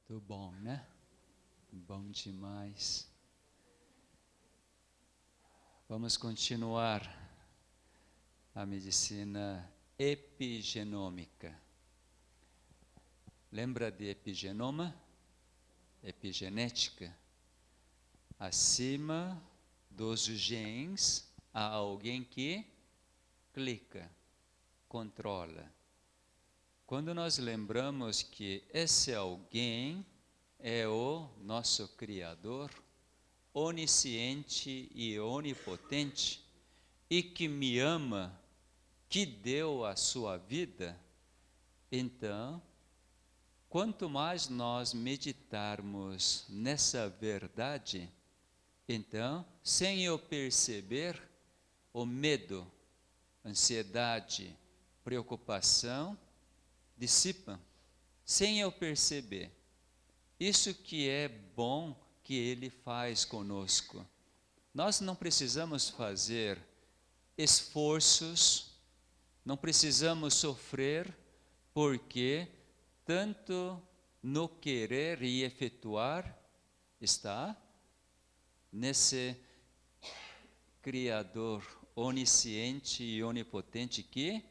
Muito bom, né? Bom demais. Vamos continuar a medicina epigenômica. Lembra de epigenoma? Epigenética. Acima dos genes há alguém que clica, controla. Quando nós lembramos que esse alguém é o nosso Criador, onisciente e onipotente, e que me ama, que deu a sua vida, então, quanto mais nós meditarmos nessa verdade, então, sem eu perceber, o medo, ansiedade, preocupação, dissipam, sem eu perceber. Isso que é bom que Ele faz conosco. Nós não precisamos fazer esforços, não precisamos sofrer, porque tanto no querer e efetuar está nesse Criador onisciente e onipotente que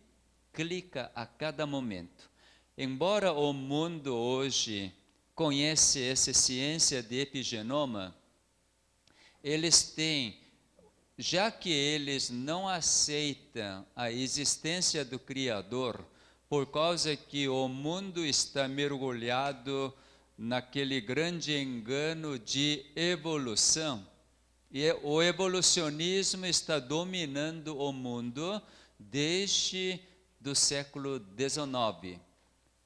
clica a cada momento. Embora o mundo hoje conheça essa ciência de epigenoma, eles têm, já que eles não aceitam a existência do Criador, por causa que o mundo está mergulhado naquele grande engano de evolução, e o evolucionismo está dominando o mundo desde do século XIX.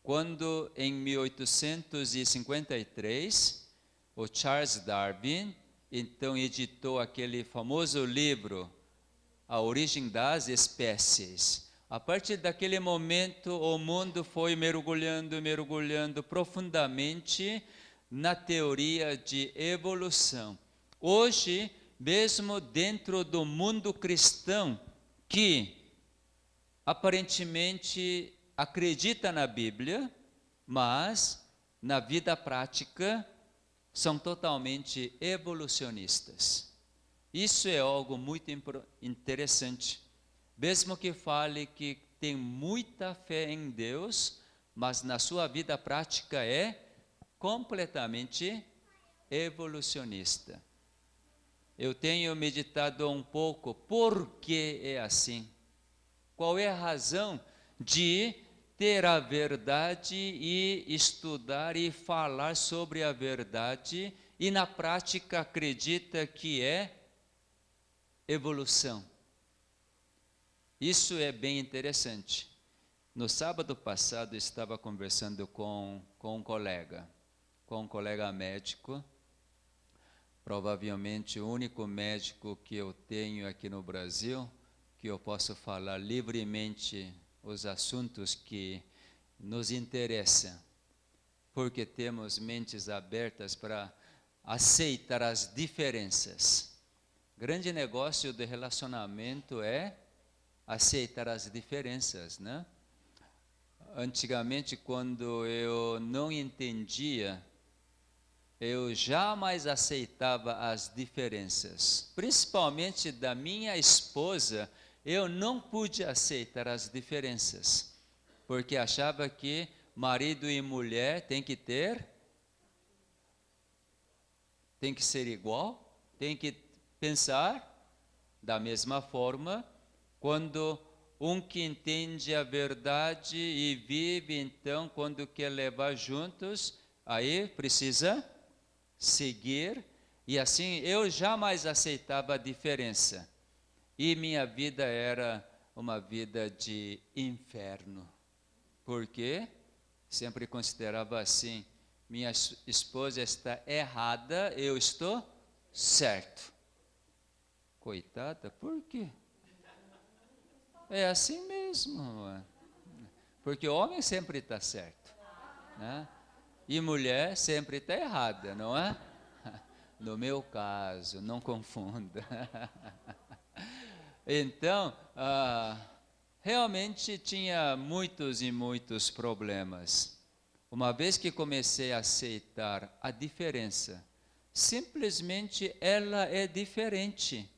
Quando, em 1853, o Charles Darwin, então, editou aquele famoso livro, A Origem das Espécies. A partir daquele momento, o mundo foi mergulhando profundamente na teoria de evolução. Hoje, mesmo dentro do mundo cristão, que aparentemente acredita na Bíblia, mas na vida prática são totalmente evolucionistas. Isso é algo muito interessante. Mesmo que fale que tem muita fé em Deus, mas na sua vida prática é completamente evolucionista. Eu tenho meditado um pouco por que é assim. Qual é a razão de ter a verdade e estudar e falar sobre a verdade e na prática acredita que é evolução? Isso é bem interessante. No sábado passado eu estava conversando com um colega médico, provavelmente o único médico que eu tenho aqui no Brasil, que eu posso falar livremente os assuntos que nos interessam, porque temos mentes abertas para aceitar as diferenças. Grande negócio de relacionamento é aceitar as diferenças, né? Antigamente, quando eu não entendia, eu jamais aceitava as diferenças, principalmente da minha esposa. Eu não pude aceitar as diferenças, porque achava que marido e mulher tem que ser igual, tem que pensar da mesma forma. Quando um que entende a verdade e vive, então, quando quer levar juntos, aí precisa seguir, e assim eu jamais aceitava a diferença. E minha vida era uma vida de inferno. Por quê? Sempre considerava assim: minha esposa está errada, eu estou certo. Coitada, por quê? É assim mesmo. Porque o homem sempre está certo, né? E mulher sempre está errada, não é? No meu caso, não confunda. Então, realmente tinha muitos e muitos problemas. Uma vez que comecei a aceitar a diferença, simplesmente ela é diferente.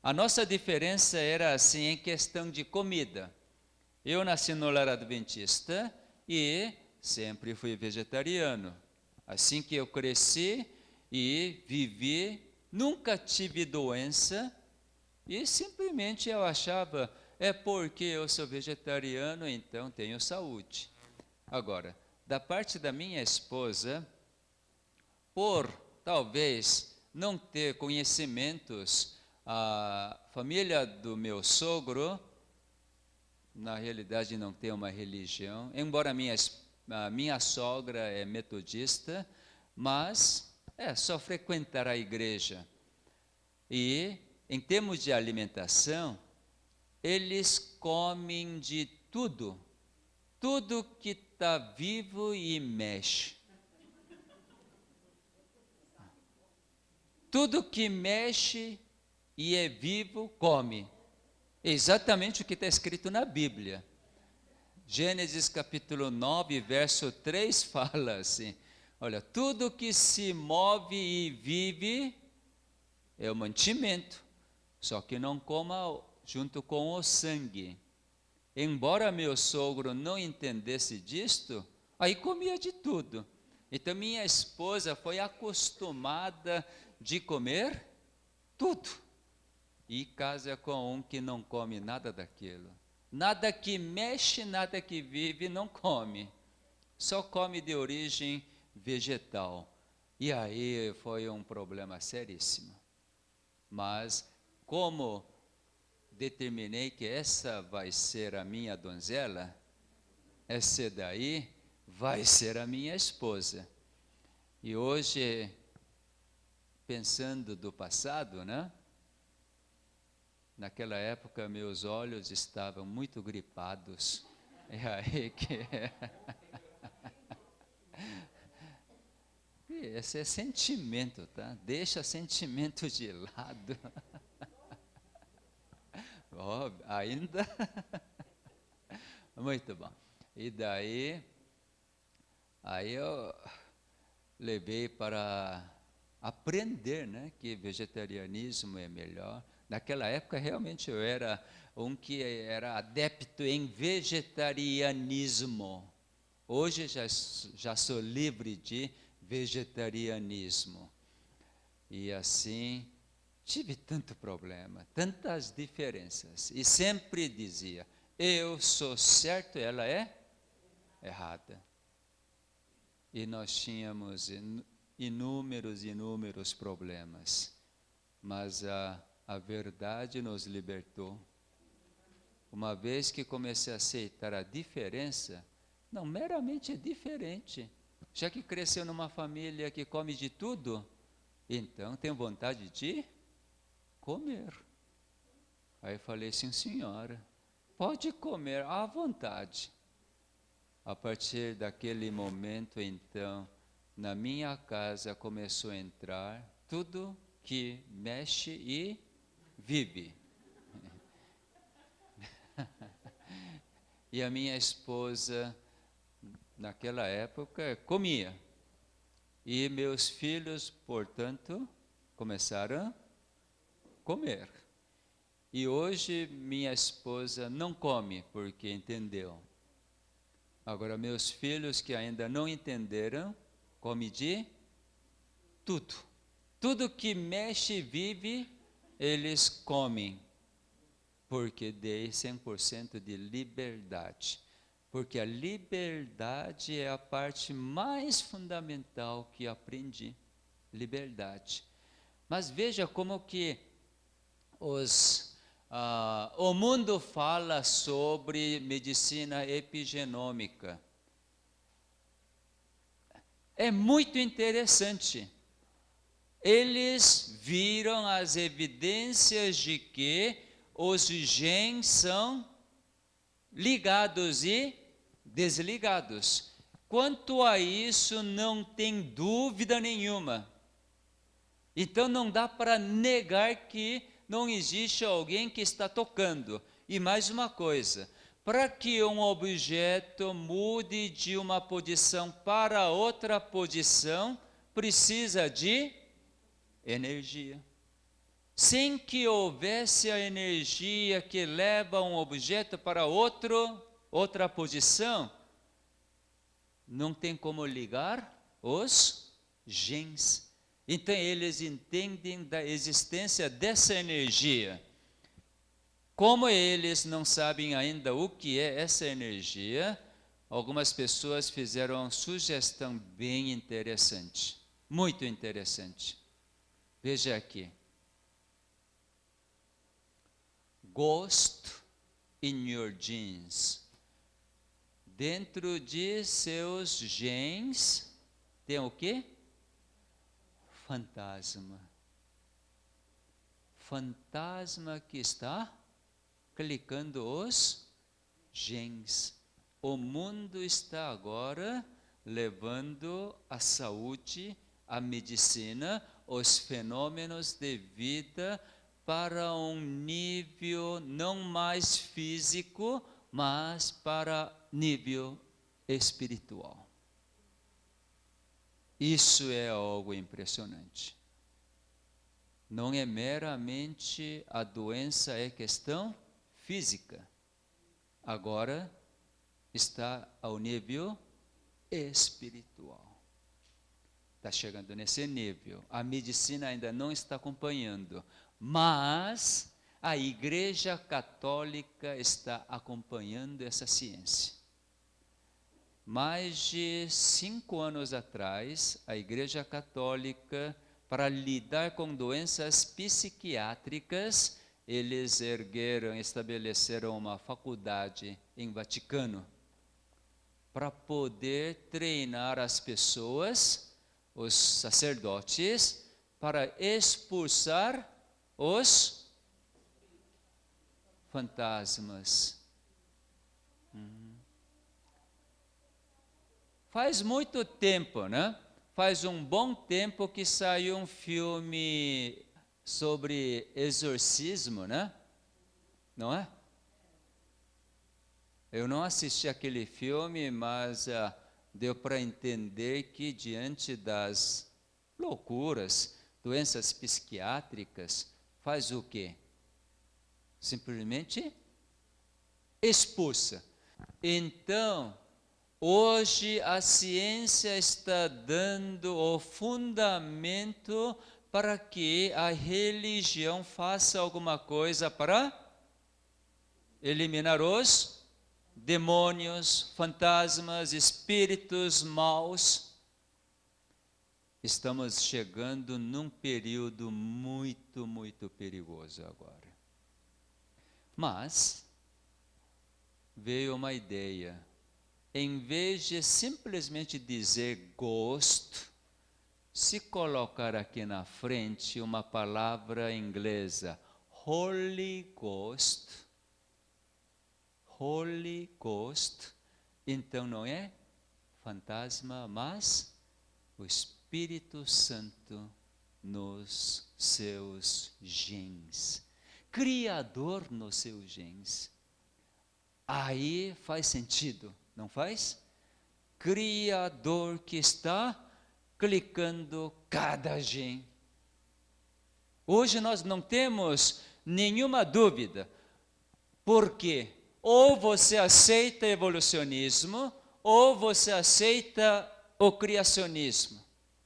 A nossa diferença era assim em questão de comida. Eu nasci no lar adventista e sempre fui vegetariano. Assim que eu cresci e vivi, nunca tive doença e simplesmente eu achava, é porque eu sou vegetariano, então tenho saúde. Agora, da parte da minha esposa, por talvez não ter conhecimentos, a família do meu sogro, na realidade não tem uma religião, embora a minha sogra é metodista, mas só frequentar a igreja. E em termos de alimentação, eles comem de tudo, tudo que está vivo e mexe. Tudo que mexe e é vivo, come. Exatamente o que está escrito na Bíblia. Gênesis capítulo 9, verso 3 fala assim, olha, tudo que se move e vive é o mantimento, só que não coma junto com o sangue. Embora meu sogro não entendesse disto, aí comia de tudo. Então minha esposa foi acostumada de comer tudo. E casa com um que não come nada daquilo. Nada que mexe, nada que vive, não come. Só come de origem vegetal. E aí foi um problema seríssimo. Mas como determinei que essa vai ser a minha donzela, essa daí vai ser a minha esposa. E hoje, pensando do passado, né? Naquela época, meus olhos estavam muito gripados. É aí que... Esse é sentimento, tá? Deixa sentimento de lado. Oh, ainda? Muito bom. E daí, aí eu levei para aprender, né, que vegetarianismo é melhor. Naquela época, realmente, eu era um que era adepto em vegetarianismo. Hoje, já sou livre de vegetarianismo. E assim, tive tanto problema, tantas diferenças. E sempre dizia, eu sou certo, ela é errada. E nós tínhamos inúmeros problemas. Mas a verdade nos libertou. Uma vez que comecei a aceitar a diferença, não, meramente é diferente. Já que cresceu numa família que come de tudo, então tem vontade de comer. Aí falei, sim senhora, pode comer à vontade. A partir daquele momento, então, na minha casa começou a entrar tudo que mexe e vive. E a minha esposa, naquela época, comia. E meus filhos, portanto, começaram a comer. E hoje minha esposa não come, porque entendeu. Agora, meus filhos que ainda não entenderam, comem de tudo. Tudo que mexe e vive, eles comem. Porque dei 100% de liberdade. Porque a liberdade é a parte mais fundamental que aprendi. Liberdade. Mas veja como que o mundo fala sobre medicina epigenômica. É muito interessante. Eles viram as evidências de que os genes são ligados e desligados. Quanto a isso, não tem dúvida nenhuma. Então, não dá para negar que não existe alguém que está tocando. E mais uma coisa, Para que um objeto mude de uma posição para outra posição, precisa de energia. Sem que houvesse a energia que leva um objeto para outra posição, não tem como ligar os gens. Então eles entendem da existência dessa energia. Como eles não sabem ainda o que é essa energia, algumas pessoas fizeram uma sugestão bem interessante, muito interessante. Veja aqui. Ghost in your genes. Dentro de seus genes tem o quê? Fantasma. Fantasma que está clicando os genes. O mundo está agora levando a saúde, a medicina, os fenômenos de vida para um nível não mais físico, mas para nível espiritual. Isso é algo impressionante. Não é meramente a doença, é questão física. Agora está ao nível espiritual. Está chegando nesse nível. A medicina ainda não está acompanhando, mas a Igreja Católica está acompanhando essa ciência. Mais de 5 anos atrás, a Igreja Católica, para lidar com doenças psiquiátricas, eles estabeleceram uma faculdade em Vaticano para poder treinar as pessoas, os sacerdotes, para expulsar os fantasmas. Faz muito tempo, né? Faz um bom tempo que saiu um filme sobre exorcismo, né? Não é? Eu não assisti aquele filme, mas deu para entender que diante das loucuras, doenças psiquiátricas, faz o quê? Simplesmente expulsa. Então, hoje a ciência está dando o fundamento para que a religião faça alguma coisa para eliminar os demônios, fantasmas, espíritos maus. Estamos chegando num período muito, muito perigoso agora. Mas veio uma ideia. Em vez de simplesmente dizer gosto, se colocar aqui na frente uma palavra inglesa, Holy Ghost, então não é fantasma, mas o Espírito Santo nos seus genes, Criador nos seus genes. Aí faz sentido, não faz? Criador que está clicando cada gene. Hoje nós não temos nenhuma dúvida, porque ou você aceita evolucionismo, ou você aceita o criacionismo.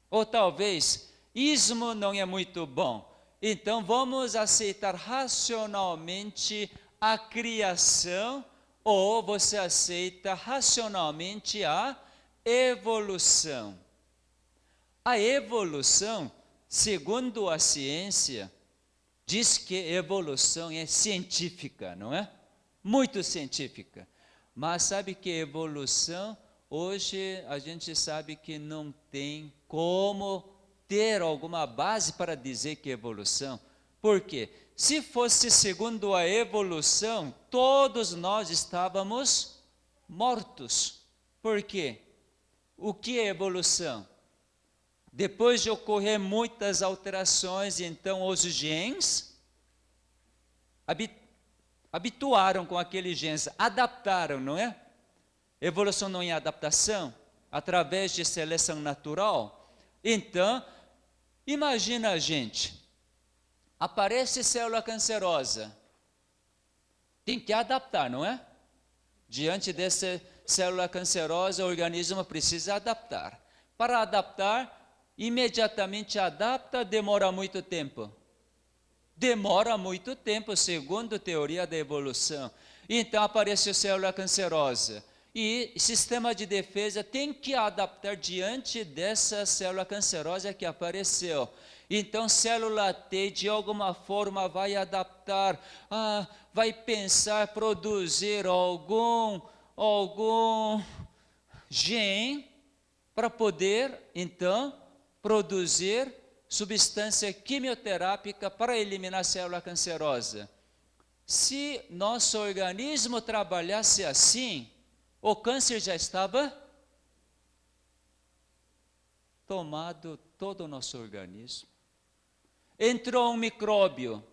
Ou talvez, ismo não é muito bom, então vamos aceitar racionalmente a criação, ou você aceita racionalmente a evolução. A evolução, segundo a ciência, diz que evolução é científica, não é? Muito científica. Mas sabe que evolução, hoje a gente sabe que não tem como ter alguma base para dizer que é evolução. Por quê? Se fosse segundo a evolução, todos nós estávamos mortos. Por quê? O que é evolução? Depois de ocorrer muitas alterações, então os genes habituaram com aqueles genes, adaptaram, não é? Evolução não é adaptação, através de seleção natural. Então, imagina a gente, aparece célula cancerosa, tem que adaptar, não é? Diante dessa célula cancerosa, o organismo precisa adaptar. Para adaptar, imediatamente adapta, demora muito tempo. Demora muito tempo, segundo a teoria da evolução. Então apareceu célula cancerosa. E o sistema de defesa tem que adaptar diante dessa célula cancerosa que apareceu. Então, célula T, de alguma forma, vai adaptar, vai pensar, produzir algum gene para poder, então, produzir substância quimioterápica para eliminar a célula cancerosa. Se nosso organismo trabalhasse assim, o câncer já estava tomado todo o nosso organismo. Entrou um micróbio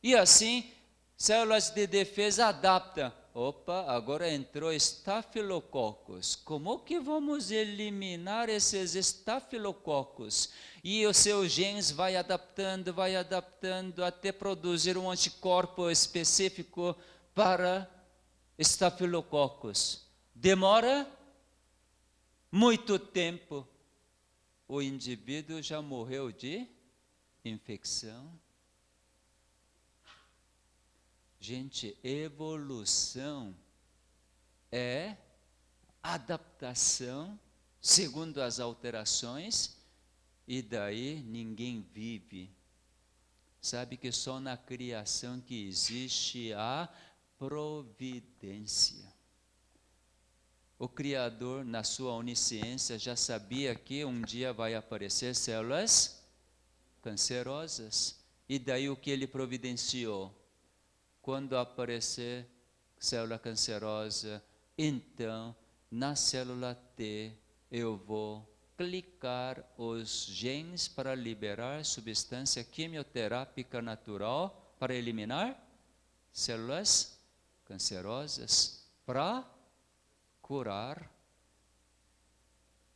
e assim células de defesa adaptam. Opa, agora entrou estafilococos. Como que vamos eliminar esses estafilococos? E os seus genes vai adaptando até produzir um anticorpo específico para estafilococos. Demora muito tempo. O indivíduo já morreu de infecção. Gente, evolução é adaptação segundo as alterações e daí ninguém vive. Sabe que só na criação que existe a providência. O Criador, na sua onisciência, já sabia que um dia vai aparecer células cancerosas. E daí o que ele providenciou? Quando aparecer célula cancerosa, então, na célula T, eu vou clicar os genes para liberar substância quimioterápica natural para eliminar células cancerosas, para curar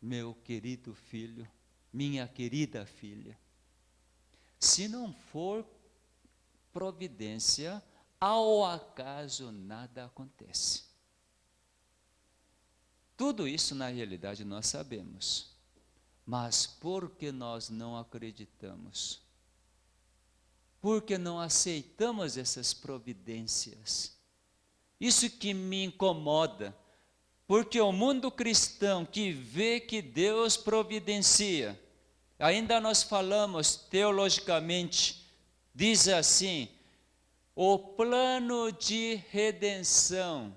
meu querido filho, minha querida filha. Se não for providência, ao acaso nada acontece. Tudo isso na realidade nós sabemos, mas por que nós não acreditamos? Por que não aceitamos essas providências? Isso que me incomoda, porque o mundo cristão que vê que Deus providencia, ainda nós falamos teologicamente, diz assim, o plano de redenção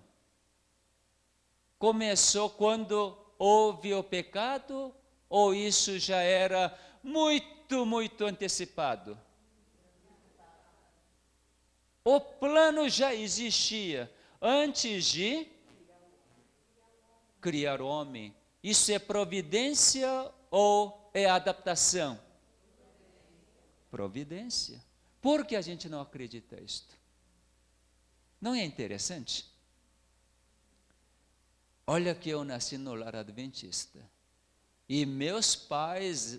começou quando houve o pecado ou isso já era muito antecipado? O plano já existia antes de criar o homem. Isso é providência ou é adaptação? Providência. Por que a gente não acredita nisto? Não é interessante? Olha que eu nasci no lar adventista. E meus pais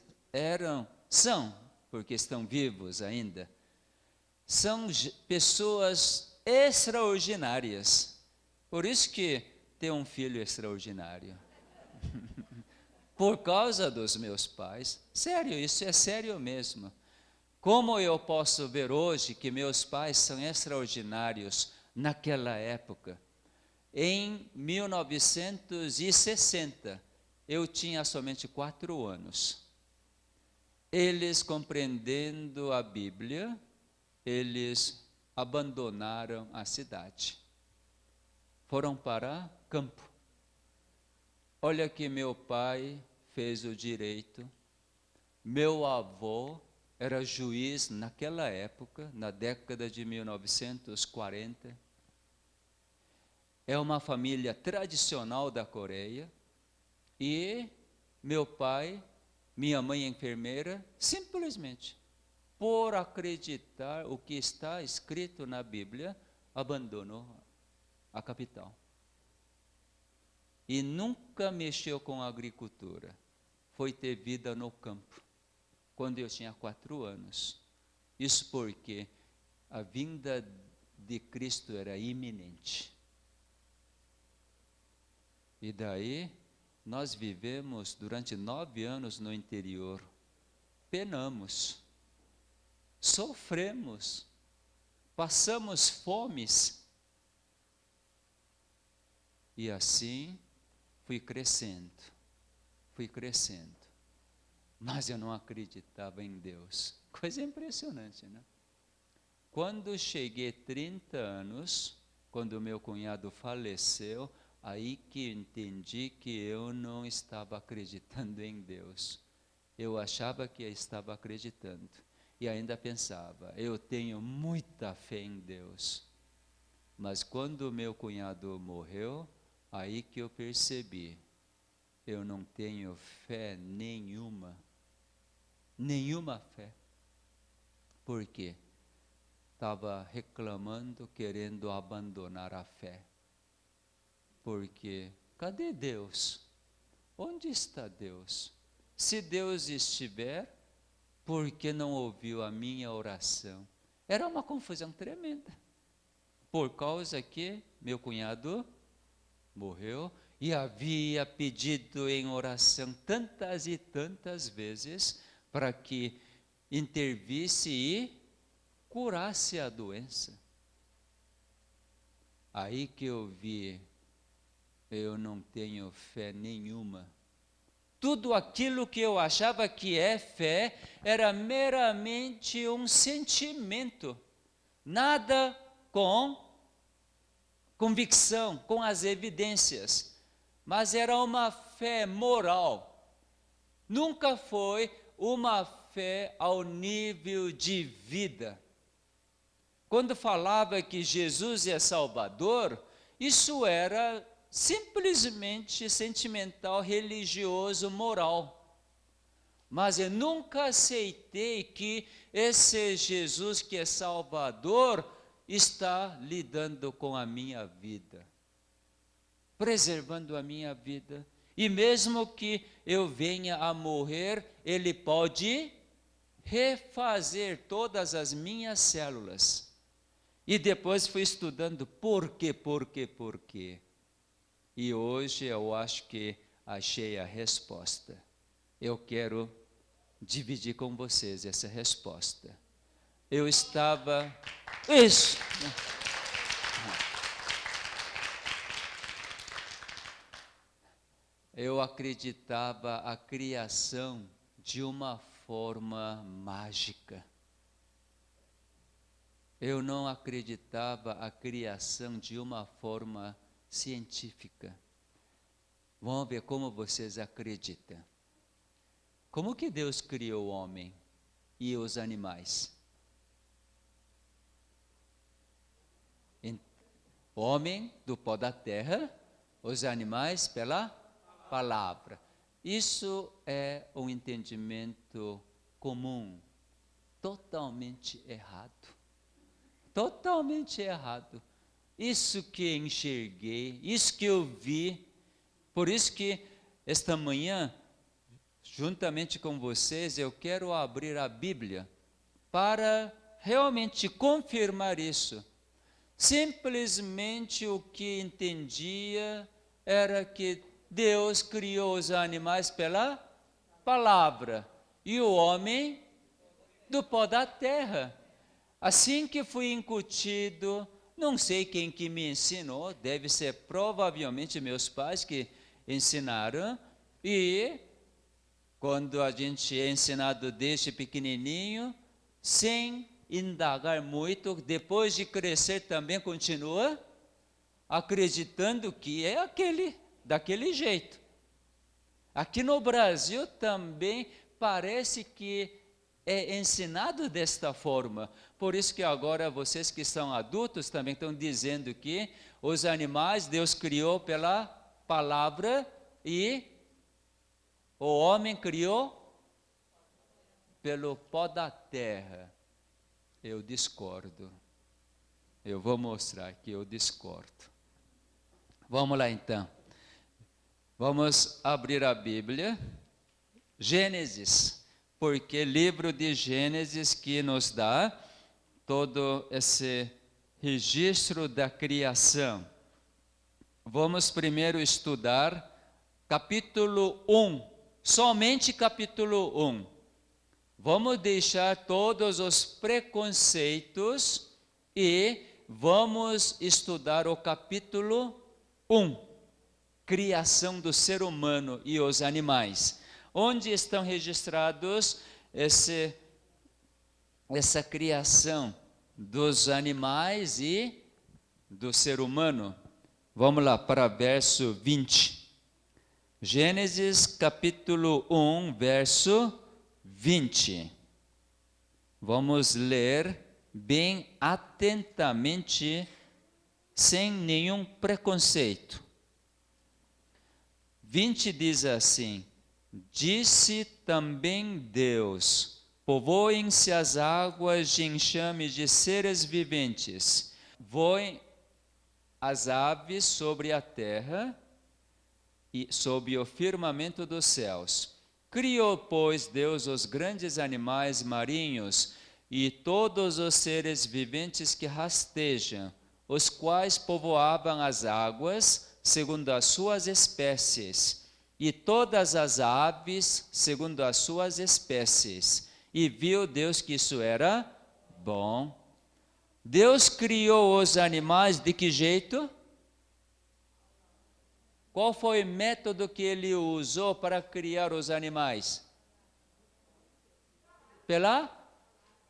são, porque estão vivos ainda, são pessoas extraordinárias. Por isso que tem um filho extraordinário. Por causa dos meus pais. Sério, isso é sério mesmo. Como eu posso ver hoje que meus pais são extraordinários naquela época? Em 1960, eu tinha somente 4 anos. Eles, compreendendo a Bíblia, eles abandonaram a cidade. Foram para campo. Olha que meu pai fez o direito. Meu avô era juiz naquela época, na década de 1940. É uma família tradicional da Coreia. E meu pai, minha mãe enfermeira, simplesmente, por acreditar o que está escrito na Bíblia, abandonou a capital. E nunca mexeu com a agricultura. Foi ter vida no campo, quando eu tinha 4 anos. Isso porque a vinda de Cristo era iminente. E daí, nós vivemos durante 9 anos no interior. Penamos, sofremos, passamos fomes. E assim, fui crescendo. Mas eu não acreditava em Deus. Coisa impressionante, né? Quando cheguei 30 anos, quando meu cunhado faleceu, aí que entendi que eu não estava acreditando em Deus. Eu achava que eu estava acreditando. E ainda pensava, eu tenho muita fé em Deus. Mas quando meu cunhado morreu, aí que eu percebi, eu não tenho fé nenhuma. Nenhuma fé. Por quê? Estava reclamando, querendo abandonar a fé. Porque, cadê Deus? Onde está Deus? Se Deus estiver, por que não ouviu a minha oração? Era uma confusão tremenda. Por causa que meu cunhado morreu e havia pedido em oração tantas e tantas vezes para que intervisse e curasse a doença. Aí que eu vi, eu não tenho fé nenhuma. Tudo aquilo que eu achava que é fé era meramente um sentimento, nada com convicção, com as evidências, mas era uma fé moral. Nunca foi uma fé ao nível de vida. Quando falava que Jesus é Salvador, isso era simplesmente sentimental, religioso, moral. Mas eu nunca aceitei que esse Jesus que é Salvador está lidando com a minha vida, preservando a minha vida. E mesmo que eu venha a morrer, Ele pode refazer todas as minhas células. E depois fui estudando por quê. E hoje eu acho que achei a resposta. Eu quero dividir com vocês essa resposta. Eu estava... Isso! Eu acreditava a criação de uma forma mágica. Eu não acreditava a criação de uma forma científica. Vamos ver como vocês acreditam. Como que Deus criou o homem e os animais? O homem do pó da terra, os animais pela palavra. Isso é um entendimento comum, totalmente errado. Totalmente errado. Isso que enxerguei, isso que eu vi, por isso que esta manhã, juntamente com vocês, eu quero abrir a Bíblia para realmente confirmar isso. Simplesmente o que entendia era que Deus criou os animais pela palavra e o homem do pó da terra. Assim que fui incutido, não sei quem que me ensinou, deve ser provavelmente meus pais que ensinaram, e quando a gente é ensinado desde pequenininho, sem indagar muito, depois de crescer também continua acreditando que é daquele jeito. Aqui no Brasil também parece que é ensinado desta forma. Por isso que agora vocês que são adultos também estão dizendo que os animais Deus criou pela palavra e o homem criou pelo pó da terra. Eu discordo. eu vou mostrar que eu discordo. Vamos lá então. Vamos abrir a Bíblia. Gênesis, porque livro de Gênesis que nos dá todo esse registro da criação. Vamos primeiro estudar capítulo 1, somente capítulo 1. Vamos deixar todos os preconceitos e vamos estudar o capítulo 1, criação do ser humano e os animais, onde estão registrados essa criação dos animais e do ser humano. Vamos lá para verso 20. Gênesis capítulo 1, verso 20. Vamos ler bem atentamente, sem nenhum preconceito. 20 diz assim: disse também Deus: povoem-se as águas de enxame de seres viventes, voem as aves sobre a terra e sob o firmamento dos céus. Criou, pois, Deus os grandes animais marinhos e todos os seres viventes que rastejam, os quais povoavam as águas segundo as suas espécies, e todas as aves segundo as suas espécies. E viu Deus que isso era bom. Deus criou os animais de que jeito? Qual foi o método que ele usou para criar os animais? Pela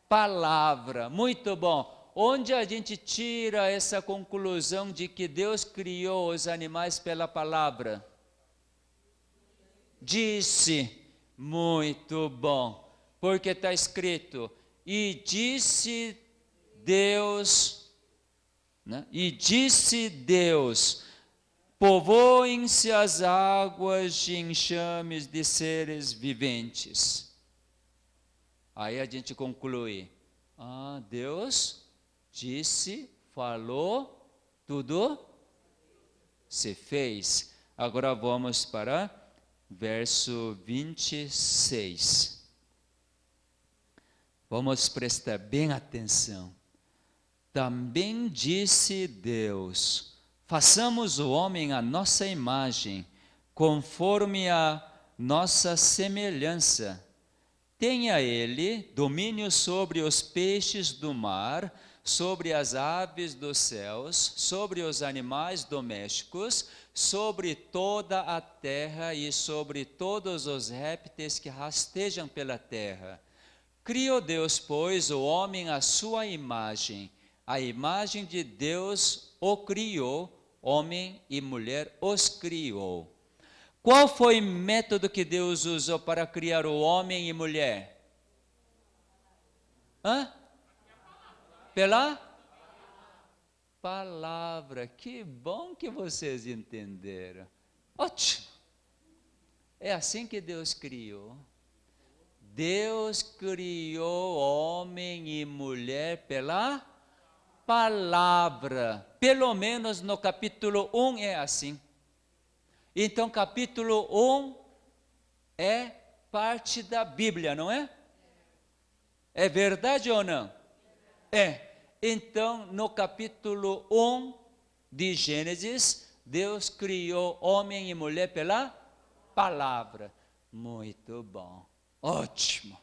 palavra. Muito bom. Onde a gente tira essa conclusão de que Deus criou os animais pela palavra? Disse. Muito bom. Porque está escrito: e disse Deus, né? E disse Deus: povoem-se as águas de enxames de seres viventes. Aí a gente conclui: Deus disse, falou, tudo se fez. Agora vamos para verso 26. Vamos prestar bem atenção. Também disse Deus: façamos o homem à nossa imagem, conforme a nossa semelhança. Tenha ele domínio sobre os peixes do mar, sobre as aves dos céus, sobre os animais domésticos, sobre toda a terra e sobre todos os répteis que rastejam pela terra. Criou Deus, pois, o homem à sua imagem. A imagem de Deus o criou, homem e mulher os criou. Qual foi o método que Deus usou para criar o homem e mulher? Pela palavra. Que bom que vocês entenderam. Ótimo. É assim que Deus criou. Deus criou homem e mulher pela palavra. Pelo menos no capítulo 1 é assim. Então, capítulo 1 é parte da Bíblia, não é? É verdade ou não? É. Então, no capítulo 1 de Gênesis, Deus criou homem e mulher pela palavra. Muito bom. Ótimo.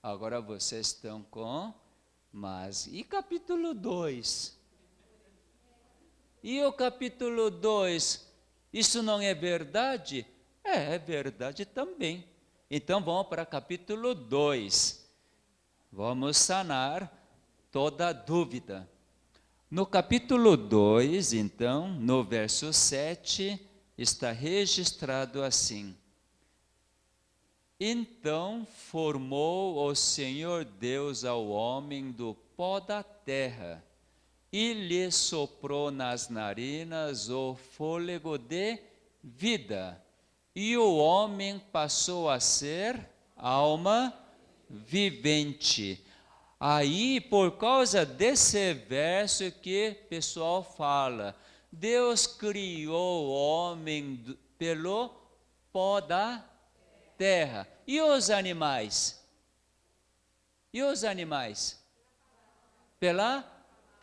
Agora vocês estão com... Mas, e capítulo 2? E o capítulo 2, isso não é verdade? É verdade também. Então, vamos para capítulo 2. Vamos sanar toda dúvida. No capítulo 2, então, no verso 7, está registrado assim: então formou o Senhor Deus ao homem do pó da terra e lhe soprou nas narinas o fôlego de vida, e o homem passou a ser alma vivente. Aí, por causa desse verso que o pessoal fala, Deus criou o homem pelo pó da terra. E os animais? E os animais? Pela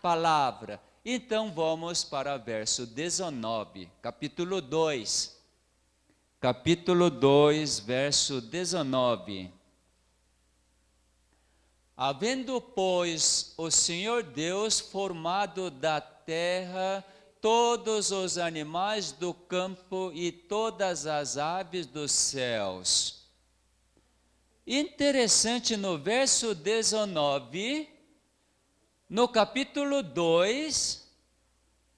palavra. Então vamos para o verso 19, capítulo 2. Capítulo 2, verso 19. Havendo, pois, o Senhor Deus formado da terra todos os animais do campo e todas as aves dos céus. Interessante, no verso 19, no capítulo 2,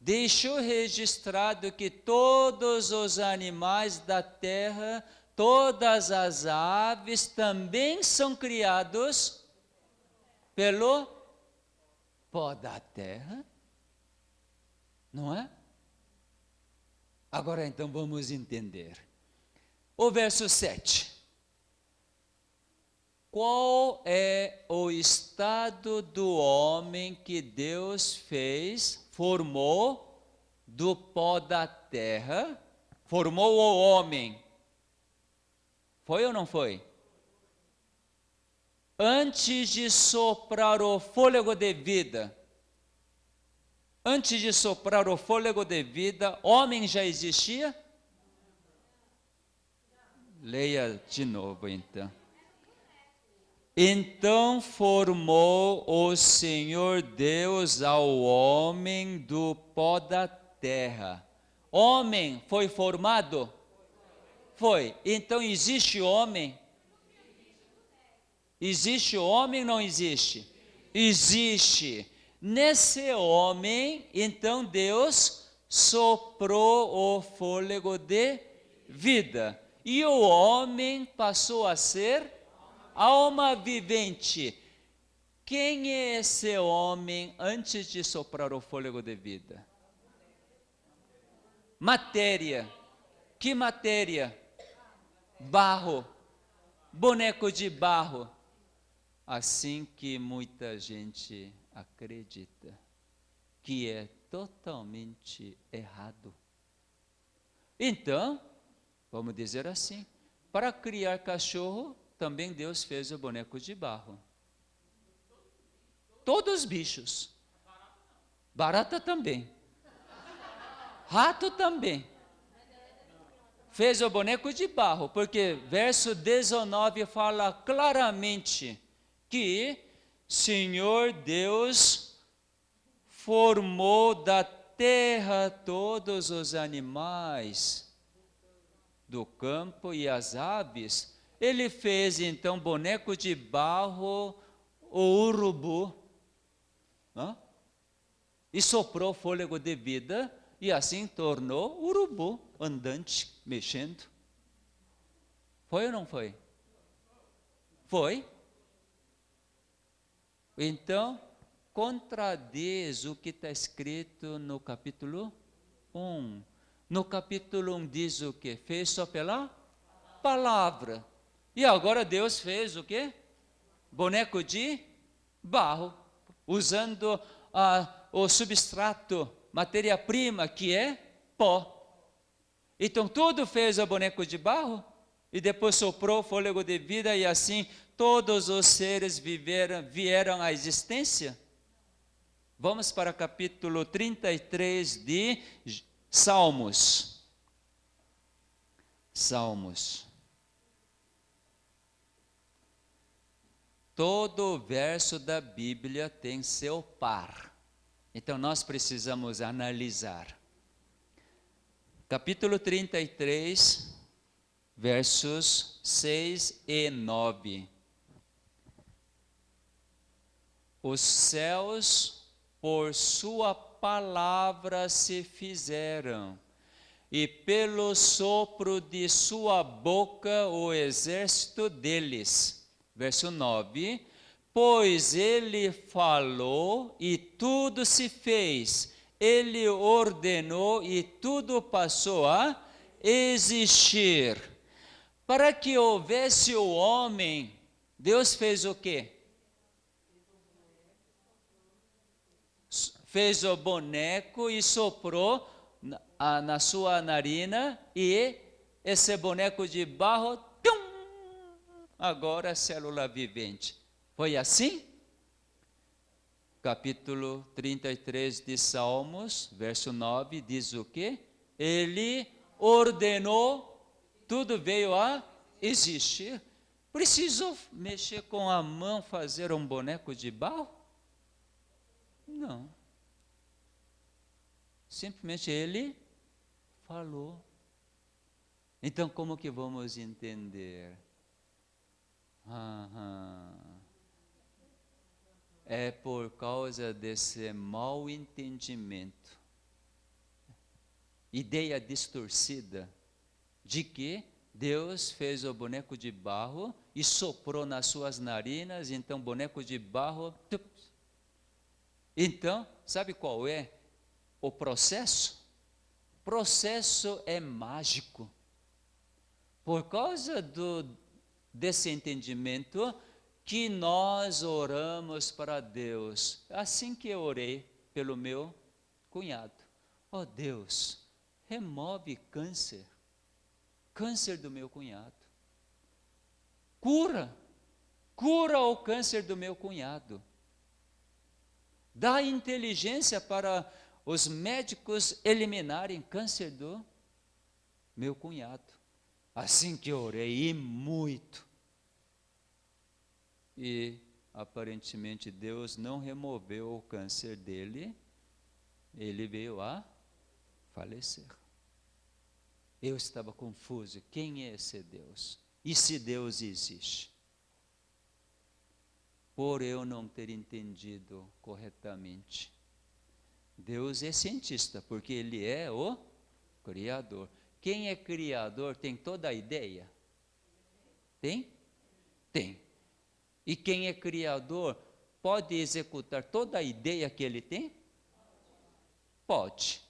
deixou registrado que todos os animais da terra, todas as aves também são criados pelo pó da terra, não é? Agora então vamos entender. O verso 7. Qual é o estado do homem que Deus fez, formou do pó da terra, formou o homem? Foi ou não foi? Antes de soprar o fôlego de vida, homem já existia? Leia de novo então. Então formou o Senhor Deus ao homem do pó da terra. Homem foi formado? Foi. Então existe homem? Existe homem ou não existe? Existe. Nesse homem, então Deus soprou o fôlego de vida. E o homem passou a ser alma vivente. Quem é esse homem antes de soprar o fôlego de vida? Matéria. Que matéria? Barro. Boneco de barro. Assim que muita gente acredita que é totalmente errado. Então, vamos dizer assim, para criar cachorro, também Deus fez o boneco de barro. Todos os bichos. Barata também. Rato também. Fez o boneco de barro, porque verso 19 fala claramente que Senhor Deus formou da terra todos os animais do campo e as aves. Ele fez então boneco de barro, o urubu, e soprou fôlego de vida, e assim tornou urubu andante, mexendo. Foi ou não foi? Foi. Então, contradiz o que está escrito no capítulo 1. No capítulo 1 diz o quê? Fez só pela palavra. E agora Deus fez o quê? Boneco de barro, usando o substrato, matéria-prima, que é pó. Então tudo fez o boneco de barro, e depois soprou fôlego de vida, e assim todos os seres vieram à existência. Vamos para o capítulo 33 de Salmos. Salmos. Todo verso da Bíblia tem seu par. Então nós precisamos analisar. Capítulo 33, versos 6 e 9. Os céus por sua palavra se fizeram, e pelo sopro de sua boca o exército deles. Verso 9. Pois ele falou e tudo se fez, ele ordenou e tudo passou a existir. Para que houvesse o homem, Deus fez o quê? fez o boneco e soprou na sua narina, e esse boneco de barro, agora é célula vivente. Foi assim? Capítulo 33 de Salmos, verso 9, diz o quê? Ele ordenou, tudo veio a existir. Precisou mexer com a mão, fazer um boneco de barro? Não. Simplesmente ele falou. Então, como que vamos entender? É por causa desse mau entendimento, ideia distorcida, de que Deus fez o boneco de barro e soprou nas suas narinas, então boneco de barro. Então, sabe qual é o processo? O processo é mágico. Por causa desse entendimento que nós oramos para Deus. Assim que eu orei pelo meu cunhado. Oh Deus, remove câncer do meu cunhado. Cura o câncer do meu cunhado. Dá inteligência para os médicos eliminarem câncer do meu cunhado. Assim que eu orei, e muito. E aparentemente Deus não removeu o câncer dele, ele veio a falecer. Eu estava confuso, quem é esse Deus? E se Deus existe? Por eu não ter entendido corretamente. Deus é cientista, porque Ele é o Criador. Quem é Criador tem toda a ideia? Tem? Tem. E quem é Criador pode executar toda a ideia que Ele tem? Pode.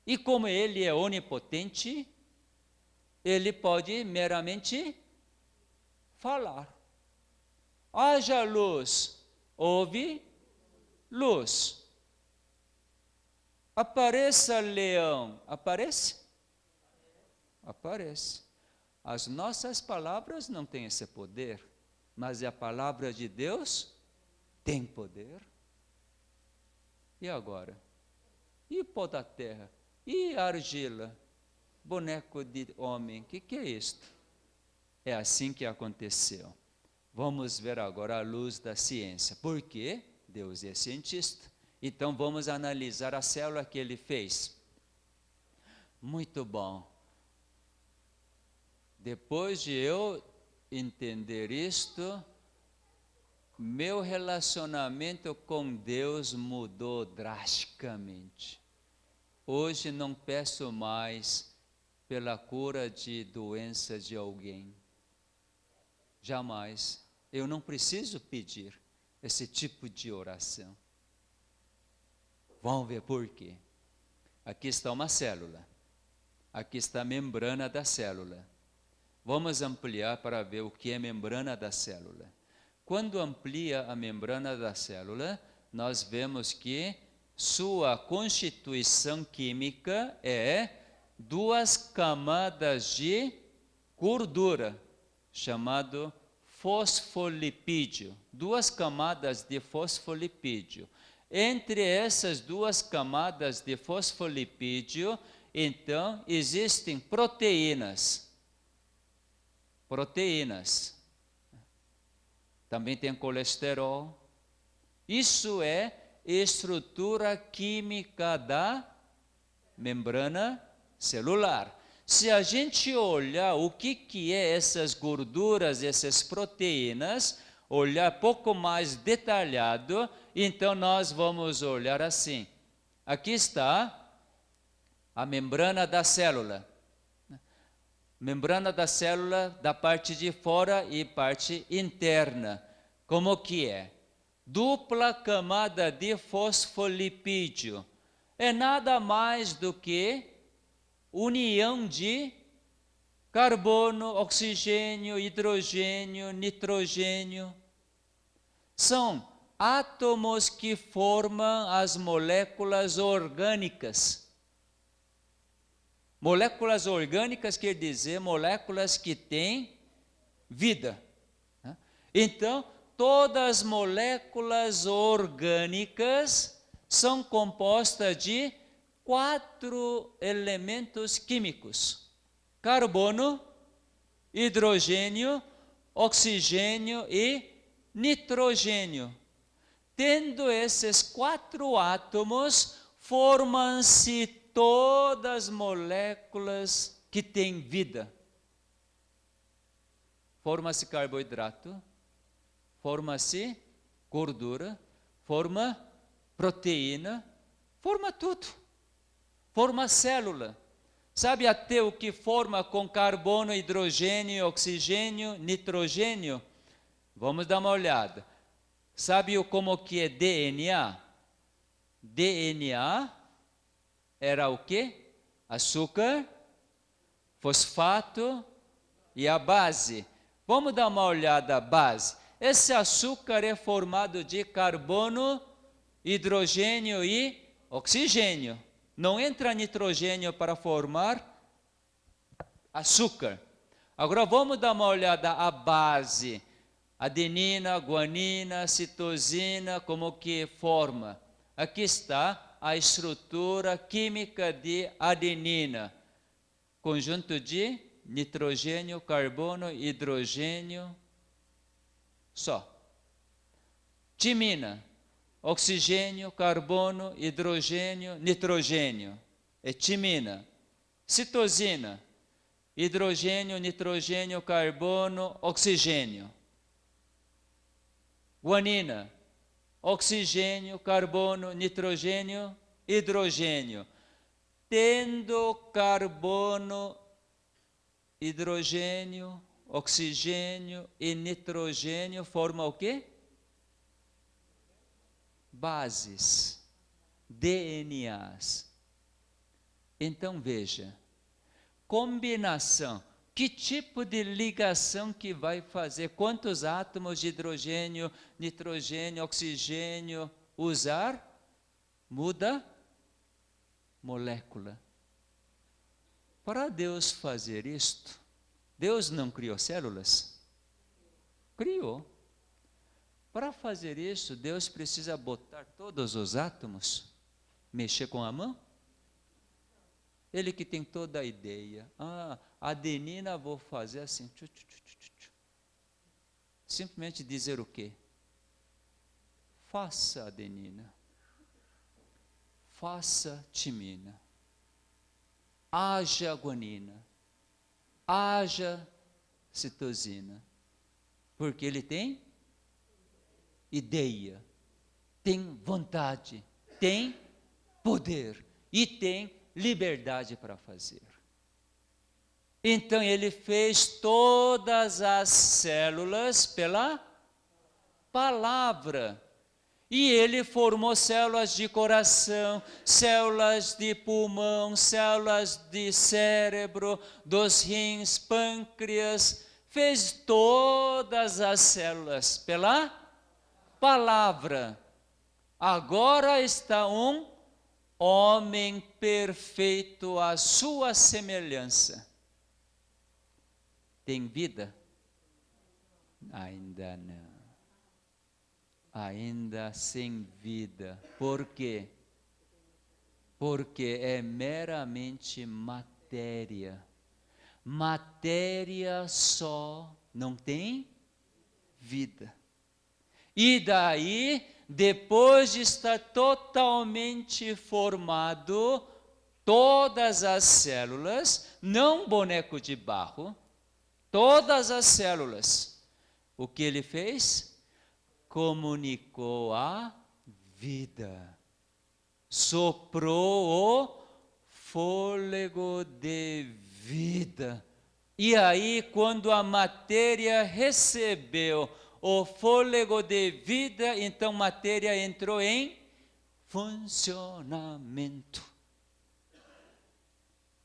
E como Ele é onipotente, Ele pode meramente falar. Haja luz, houve luz. Apareça leão, aparece? Aparece. As nossas palavras não têm esse poder, mas a palavra de Deus tem poder. E agora? E pó da terra? E argila? Boneco de homem? O que é isto? É assim que aconteceu. Vamos ver agora a luz da ciência. Por quê? Deus é cientista. Então vamos analisar a célula que ele fez. Muito bom. Depois de eu entender isto, meu relacionamento com Deus mudou drasticamente. Hoje não peço mais pela cura de doença de alguém. Jamais. Eu não preciso pedir esse tipo de oração. Vamos ver por quê. Aqui está uma célula. Aqui está a membrana da célula. Vamos ampliar para ver o que é membrana da célula. Quando amplia a membrana da célula, nós vemos que sua constituição química é 2 camadas de gordura, chamado fosfolipídio. 2 camadas de fosfolipídio. Entre essas 2 camadas de fosfolipídio, então, existem proteínas. Também tem colesterol. Isso é estrutura química da membrana celular. Se a gente olhar o que é essas gorduras, essas proteínas, olhar pouco mais detalhado, então nós vamos olhar assim. Aqui está a membrana da célula. Membrana da célula da parte de fora e parte interna. Como que é? Dupla camada de fosfolipídio. É nada mais do que união de carbono, oxigênio, hidrogênio, nitrogênio. São átomos que formam as moléculas orgânicas. Moléculas orgânicas quer dizer moléculas que têm vida. Então, todas as moléculas orgânicas são compostas de 4 elementos químicos: carbono, hidrogênio, oxigênio e nitrogênio. Tendo esses 4 átomos, formam-se todas as moléculas que têm vida. Forma-se carboidrato, forma-se gordura, forma proteína, forma tudo. Forma célula. Sabe até o que forma com carbono, hidrogênio, oxigênio, nitrogênio? Vamos dar uma olhada. Sabe como que é DNA? DNA era o quê? Açúcar, fosfato e a base. Vamos dar uma olhada à base. Esse açúcar é formado de carbono, hidrogênio e oxigênio. Não entra nitrogênio para formar açúcar. Agora vamos dar uma olhada à base. Adenina, guanina, citosina, como que forma? Aqui está a estrutura química de adenina. Conjunto de nitrogênio, carbono, hidrogênio, só. Timina, oxigênio, carbono, hidrogênio, nitrogênio. É timina. Citosina, hidrogênio, nitrogênio, carbono, oxigênio. Guanina, oxigênio, carbono, nitrogênio, hidrogênio. Tendo carbono, hidrogênio, oxigênio e nitrogênio, forma o quê? Bases, DNAs. Então veja, combinação, que tipo de ligação que vai fazer, quantos átomos de hidrogênio, nitrogênio, oxigênio usar, muda molécula. Para Deus fazer isto, Deus não criou células? Criou. Para fazer isso, Deus precisa botar todos os átomos, mexer com a mão? Ele que tem toda a ideia. Adenina vou fazer assim. Simplesmente dizer o quê? Faça adenina. Faça timina. Haja guanina. Haja citosina. Porque ele tem ideia, tem vontade, tem poder e tem liberdade para fazer. Então ele fez todas as células pela palavra. E ele formou células de coração, células de pulmão, células de cérebro, dos rins, pâncreas. Fez todas as células pela palavra. Agora está um homem perfeito à sua semelhança. Tem vida? Ainda não. Ainda sem vida. Por quê? Porque é meramente matéria. Matéria só não tem vida. E daí, depois de estar totalmente formado, todas as células, não boneco de barro, todas as células, o que ele fez? Comunicou a vida. Soprou o fôlego de vida. E aí, quando a matéria recebeu o fôlego de vida, então a matéria entrou em funcionamento.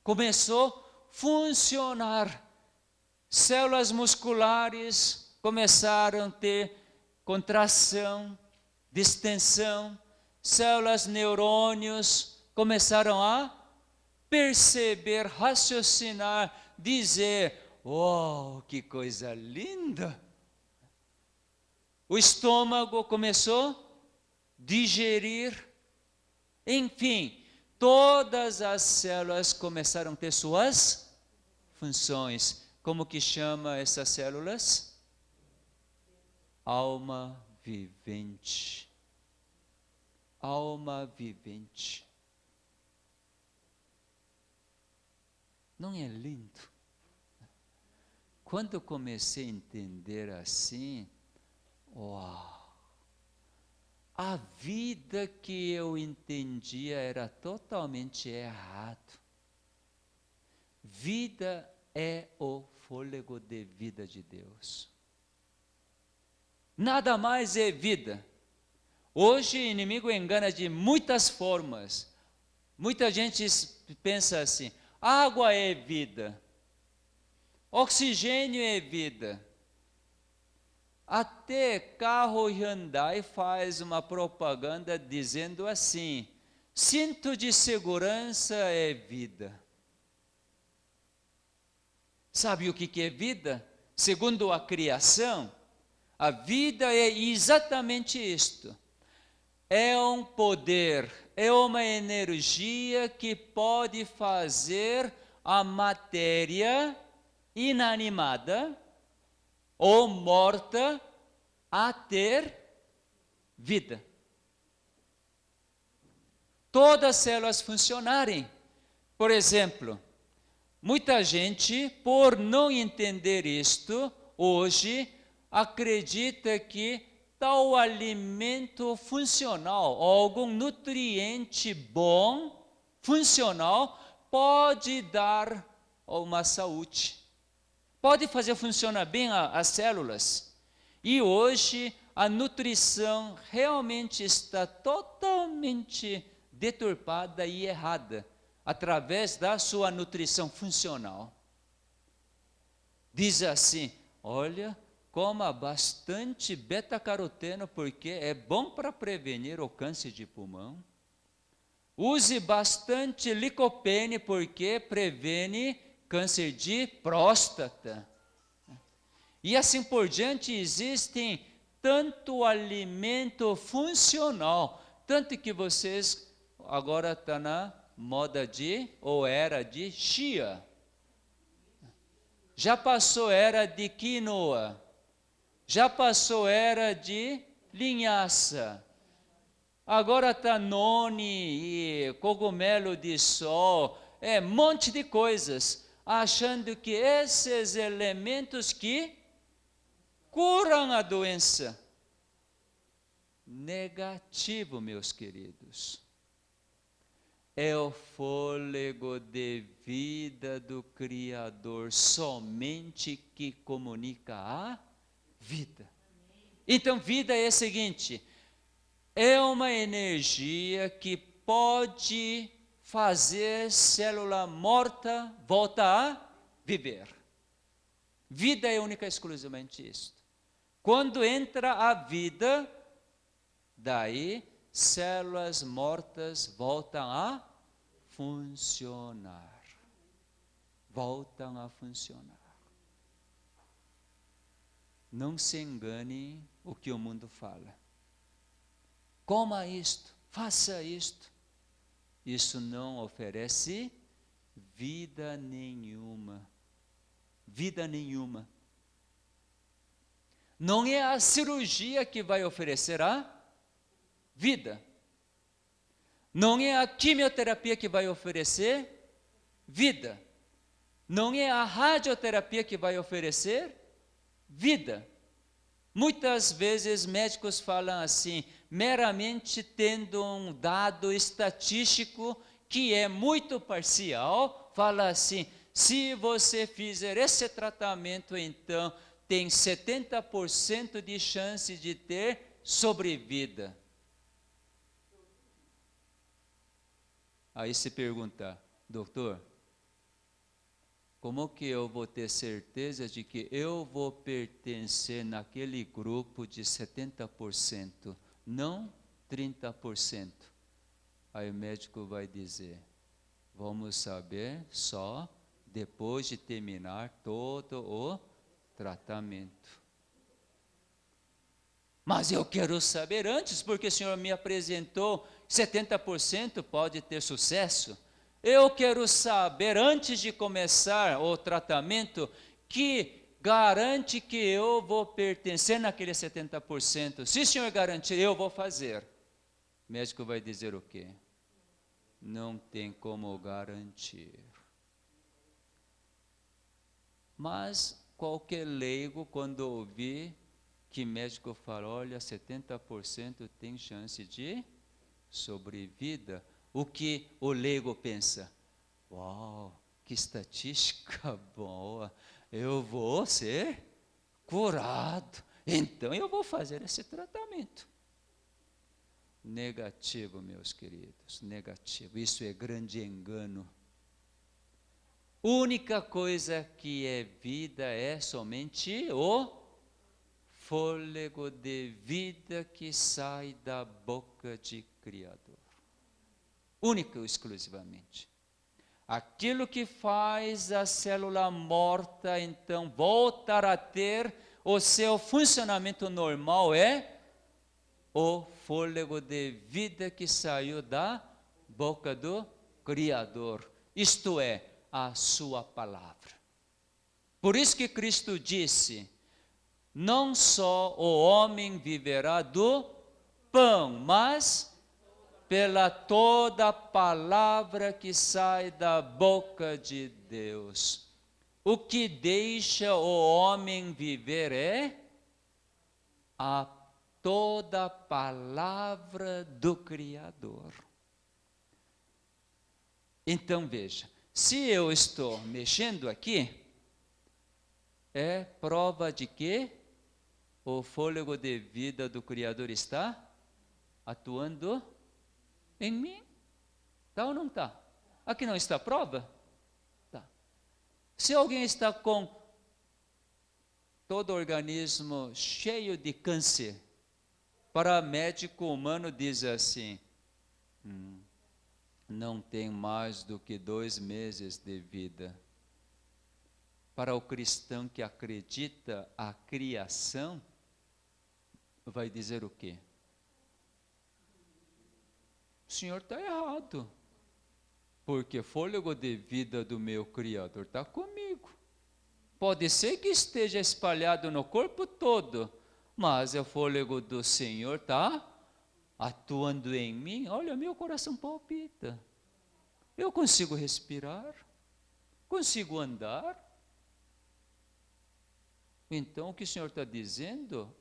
Começou a funcionar. Células musculares começaram a ter contração, de extensão, células, neurônios, começaram a perceber, raciocinar, dizer: "Uau, que coisa linda!" O estômago começou a digerir, enfim, todas as células começaram a ter suas funções. Como que chama essas células? Alma vivente. Alma vivente. Não é lindo? Quando eu comecei a entender assim, uau! A vida que eu entendia era totalmente errado. Vida é o fôlego de vida de Deus. Nada mais é vida. Hoje o inimigo engana de muitas formas. Muita gente pensa assim: água é vida, oxigênio é vida. Até carro Hyundai faz uma propaganda dizendo assim: cinto de segurança é vida. Sabe o que é vida? Segundo a criação, a vida é exatamente isto. É um poder, é uma energia que pode fazer a matéria inanimada ou morta a ter vida. Todas as células funcionarem. Por exemplo, muita gente, por não entender isto, hoje acredita que tal alimento funcional, ou algum nutriente bom, funcional, pode dar uma saúde. Pode fazer funcionar bem as células. E hoje a nutrição realmente está totalmente deturpada e errada, através da sua nutrição funcional. Diz assim: olha, coma bastante beta-caroteno porque é bom para prevenir o câncer de pulmão. Use bastante licopene porque previne câncer de próstata. E assim por diante, existem tanto alimento funcional, tanto que vocês agora estão na moda de, ou era de chia. Já passou era de quinoa. Já passou era de linhaça. Agora está noni e cogumelo de sol, um monte de coisas, achando que esses elementos que curam a doença. Negativo, meus queridos. É o fôlego de vida do Criador somente que comunica a vida. Então, vida é o seguinte: é uma energia que pode fazer célula morta voltar a viver. Vida é única e exclusivamente isso. Quando entra a vida, daí células mortas voltam a funcionar. Voltam a funcionar. Não se engane o que o mundo fala. Coma isto, faça isto. Isso não oferece vida nenhuma. Vida nenhuma. Não é a cirurgia que vai oferecer a vida. Não é a quimioterapia que vai oferecer vida. Não é a radioterapia que vai oferecer vida. Muitas vezes médicos falam assim, meramente tendo um dado estatístico que é muito parcial, fala assim: se você fizer esse tratamento, então tem 70% de chance de ter sobrevida. Aí se pergunta: doutor, como que eu vou ter certeza de que eu vou pertencer naquele grupo de 70% não 30%. Aí o médico vai dizer, vamos saber só depois de terminar todo o tratamento. Mas eu quero saber antes, porque o Senhor me apresentou 70% pode ter sucesso. Eu quero saber antes de começar o tratamento que garante que eu vou pertencer naquele 70%. Se o Senhor garantir, eu vou fazer. O médico vai dizer o quê? Não tem como garantir. Mas qualquer leigo, quando ouvir que médico fala, olha, 70% tem chance de sobrevida, o que o leigo pensa? Uau, que estatística boa, eu vou ser curado, então eu vou fazer esse tratamento. Negativo, meus queridos, negativo, isso é grande engano. Única coisa que é vida é somente o fôlego de vida que sai da boca de Criador. Única e exclusivamente. Aquilo que faz a célula morta, então, voltar a ter o seu funcionamento normal é o fôlego de vida que saiu da boca do Criador. Isto é, a sua palavra. Por isso que Cristo disse, não só o homem viverá do pão, mas pela toda palavra que sai da boca de Deus. O que deixa o homem viver é a toda palavra do Criador. Então veja, se eu estou mexendo aqui, é prova de que o fôlego de vida do Criador está atuando em mim. Está ou não está? Aqui não está a prova? Tá. Se alguém está com todo o organismo cheio de câncer, para médico humano diz assim, não tem mais do que 2 meses de vida. Para o cristão que acredita a criação, vai dizer o quê? O Senhor está errado, porque fôlego de vida do meu Criador está comigo. Pode ser que esteja espalhado no corpo todo, mas o fôlego do Senhor está atuando em mim. Olha, meu coração palpita. Eu consigo respirar, consigo andar. Então, o que o Senhor está dizendo?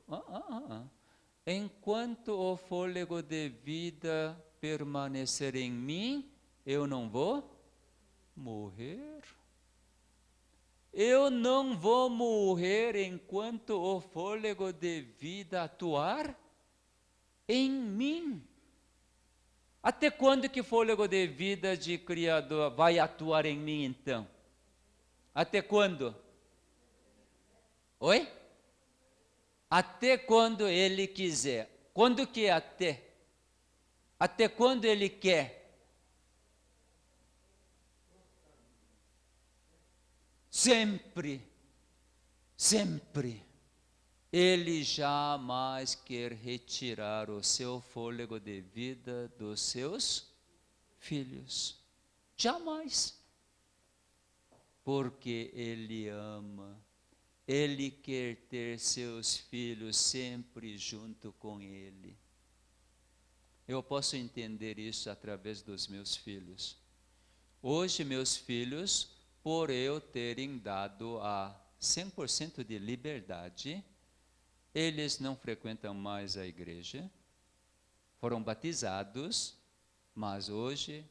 Enquanto o fôlego de vida permanecer em mim, eu não vou morrer. Eu não vou morrer enquanto o fôlego de vida atuar em mim. Até quando que o fôlego de vida de Criador vai atuar em mim então? Até quando? Oi? Até quando Ele quiser. Quando que é até? Até quando Ele quer? Sempre, sempre. Ele jamais quer retirar o seu fôlego de vida dos seus filhos. Jamais. Porque Ele ama. Ele quer ter seus filhos sempre junto com Ele. Eu posso entender isso através dos meus filhos. Hoje, meus filhos, por eu terem dado a 100% de liberdade, eles não frequentam mais a igreja, foram batizados, mas hoje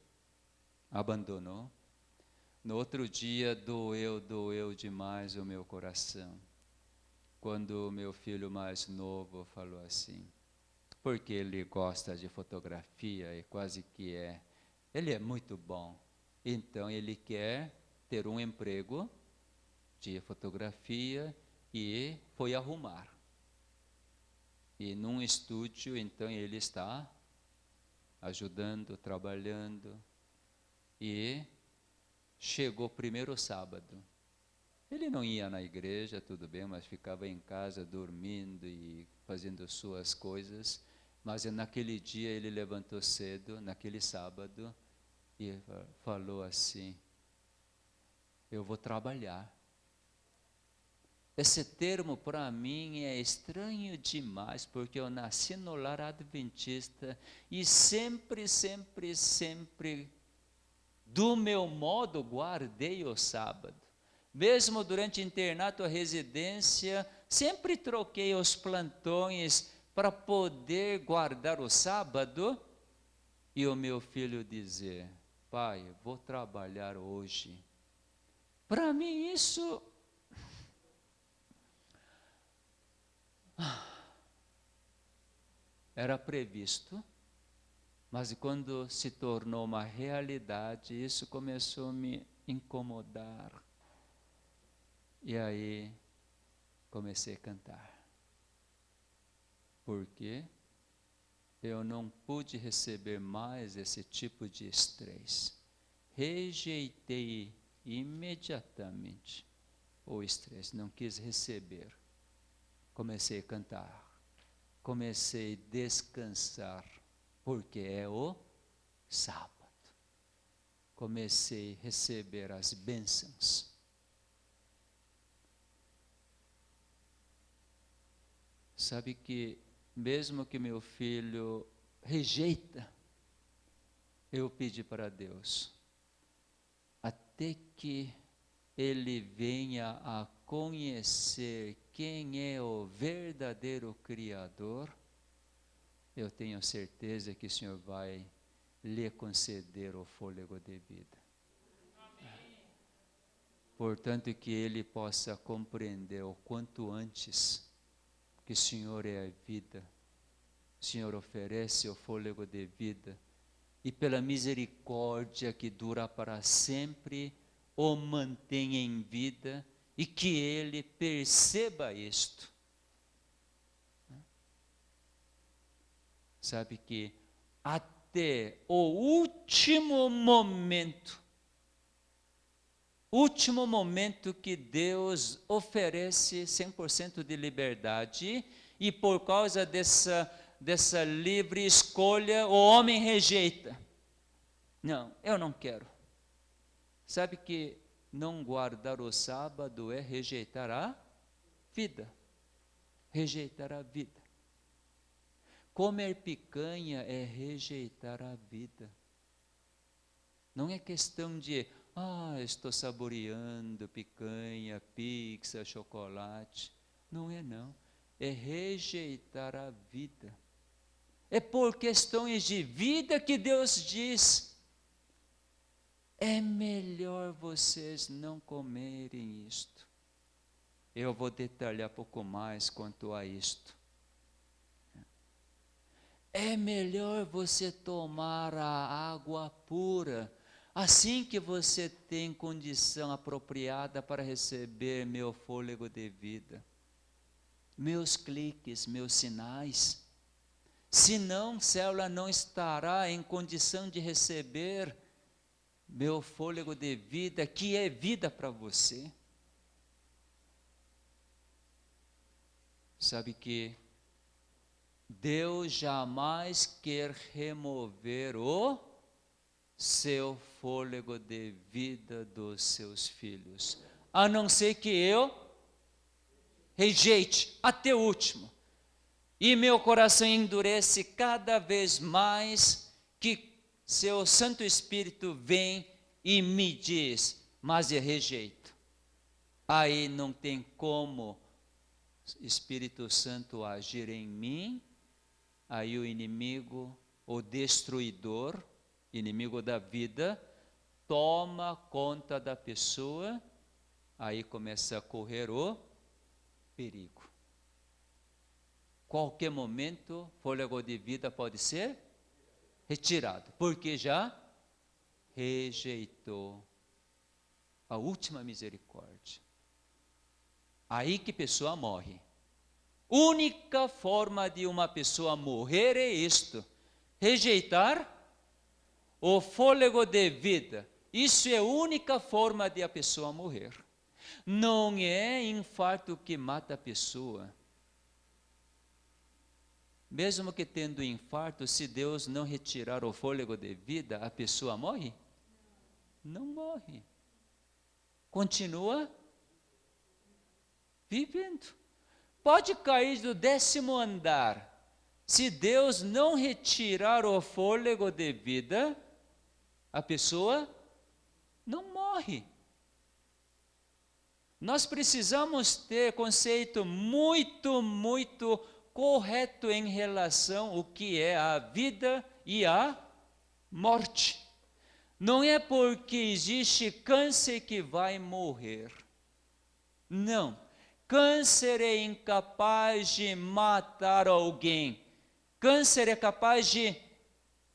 abandonou. No outro dia, doeu demais o meu coração, quando o meu filho mais novo falou assim, porque ele gosta de fotografia e quase que ele é muito bom, então ele quer ter um emprego de fotografia e foi arrumar. E num estúdio, então, ele está ajudando, trabalhando. E chegou primeiro sábado. Ele não ia na igreja, tudo bem, mas ficava em casa dormindo e fazendo suas coisas. Mas naquele dia ele levantou cedo, naquele sábado, e falou assim: eu vou trabalhar. Esse termo para mim é estranho demais, porque eu nasci no lar adventista e sempre, do meu modo, guardei o sábado. Mesmo durante internato ou residência, sempre troquei os plantões para poder guardar o sábado. E o meu filho dizer: pai, vou trabalhar hoje. Para mim isso era previsto, mas quando se tornou uma realidade, isso começou a me incomodar. E aí comecei a cantar. Por quê? Eu não pude receber mais esse tipo de estresse. Rejeitei imediatamente o estresse, não quis receber. Comecei a cantar, comecei a descansar, porque é o sábado. Comecei a receber as bênçãos. Sabe que mesmo que meu filho rejeita, eu pedi para Deus, até que ele venha a conhecer quem é o verdadeiro Criador, eu tenho certeza que o Senhor vai lhe conceder o fôlego de vida. Portanto, que ele possa compreender o quanto antes que o Senhor é a vida, o Senhor oferece o fôlego de vida, e pela misericórdia que dura para sempre, o mantém em vida, e que ele perceba isto. Sabe que até o último momento que Deus oferece 100% de liberdade, e por causa dessa livre escolha, o homem rejeita. Não, eu não quero. Sabe que não guardar o sábado é rejeitar a vida. Rejeitar a vida. Comer picanha é rejeitar a vida. Não é questão de, estou saboreando picanha, pizza, chocolate. Não é não. É rejeitar a vida. É por questões de vida que Deus diz: é melhor vocês não comerem isto. Eu vou detalhar pouco mais quanto a isto. É melhor você tomar a água pura, assim que você tem condição apropriada para receber meu fôlego de vida, meus cliques, meus sinais. Senão, célula não estará em condição de receber meu fôlego de vida, que é vida para você. Sabe que Deus jamais quer remover o seu fôlego de vida dos seus filhos, a não ser que eu rejeite até o último, e meu coração endurece cada vez mais, que seu Santo Espírito vem e me diz: mas eu rejeito. Aí não tem como Espírito Santo agir em mim. Aí o inimigo, o destruidor, inimigo da vida, toma conta da pessoa. Aí começa a correr o perigo. Qualquer momento, fôlego de vida pode ser retirado, porque já rejeitou a última misericórdia. Aí que a pessoa morre. Única forma de uma pessoa morrer é isto: rejeitar o fôlego de vida. Isso é a única forma de a pessoa morrer. Não é infarto que mata a pessoa. Mesmo que tendo infarto, se Deus não retirar o fôlego de vida, a pessoa morre? Não morre. Continua vivendo. Pode cair do 10º andar. Se Deus não retirar o fôlego de vida, a pessoa não morre. Nós precisamos ter conceito muito correto em relação ao que é a vida e a morte. Não é porque existe câncer que vai morrer. Não. Câncer é incapaz de matar alguém. Câncer é capaz de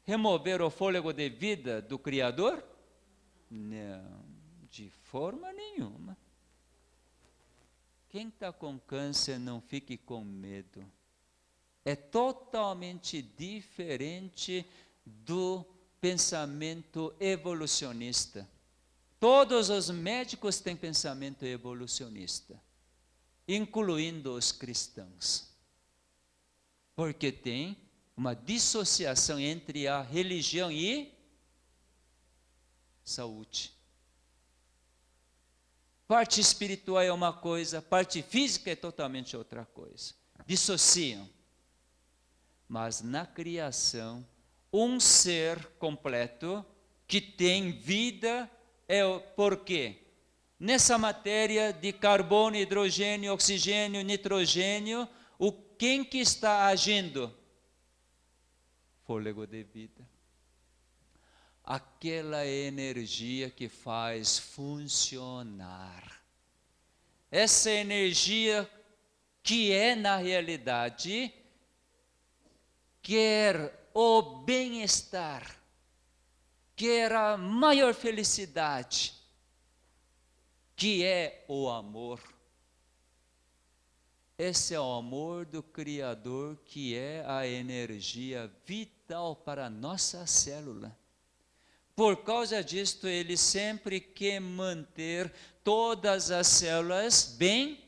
remover o fôlego de vida do Criador? Não, de forma nenhuma. Quem está com câncer, não fique com medo. É totalmente diferente do pensamento evolucionista. Todos os médicos têm pensamento evolucionista, incluindo os cristãos. Porque tem uma dissociação entre a religião e saúde. Parte espiritual é uma coisa, parte física é totalmente outra coisa. Dissociam. Mas na criação, um ser completo que tem vida é o porquê. Nessa matéria de carbono, hidrogênio, oxigênio, nitrogênio, quem que está agindo? Fôlego de vida. Aquela energia que faz funcionar. Essa energia que é, na realidade, quer o bem-estar, quer a maior felicidade, que é o amor. Esse é o amor do Criador, que é a energia vital para a nossa célula. Por causa disto, ele sempre quer manter todas as células bem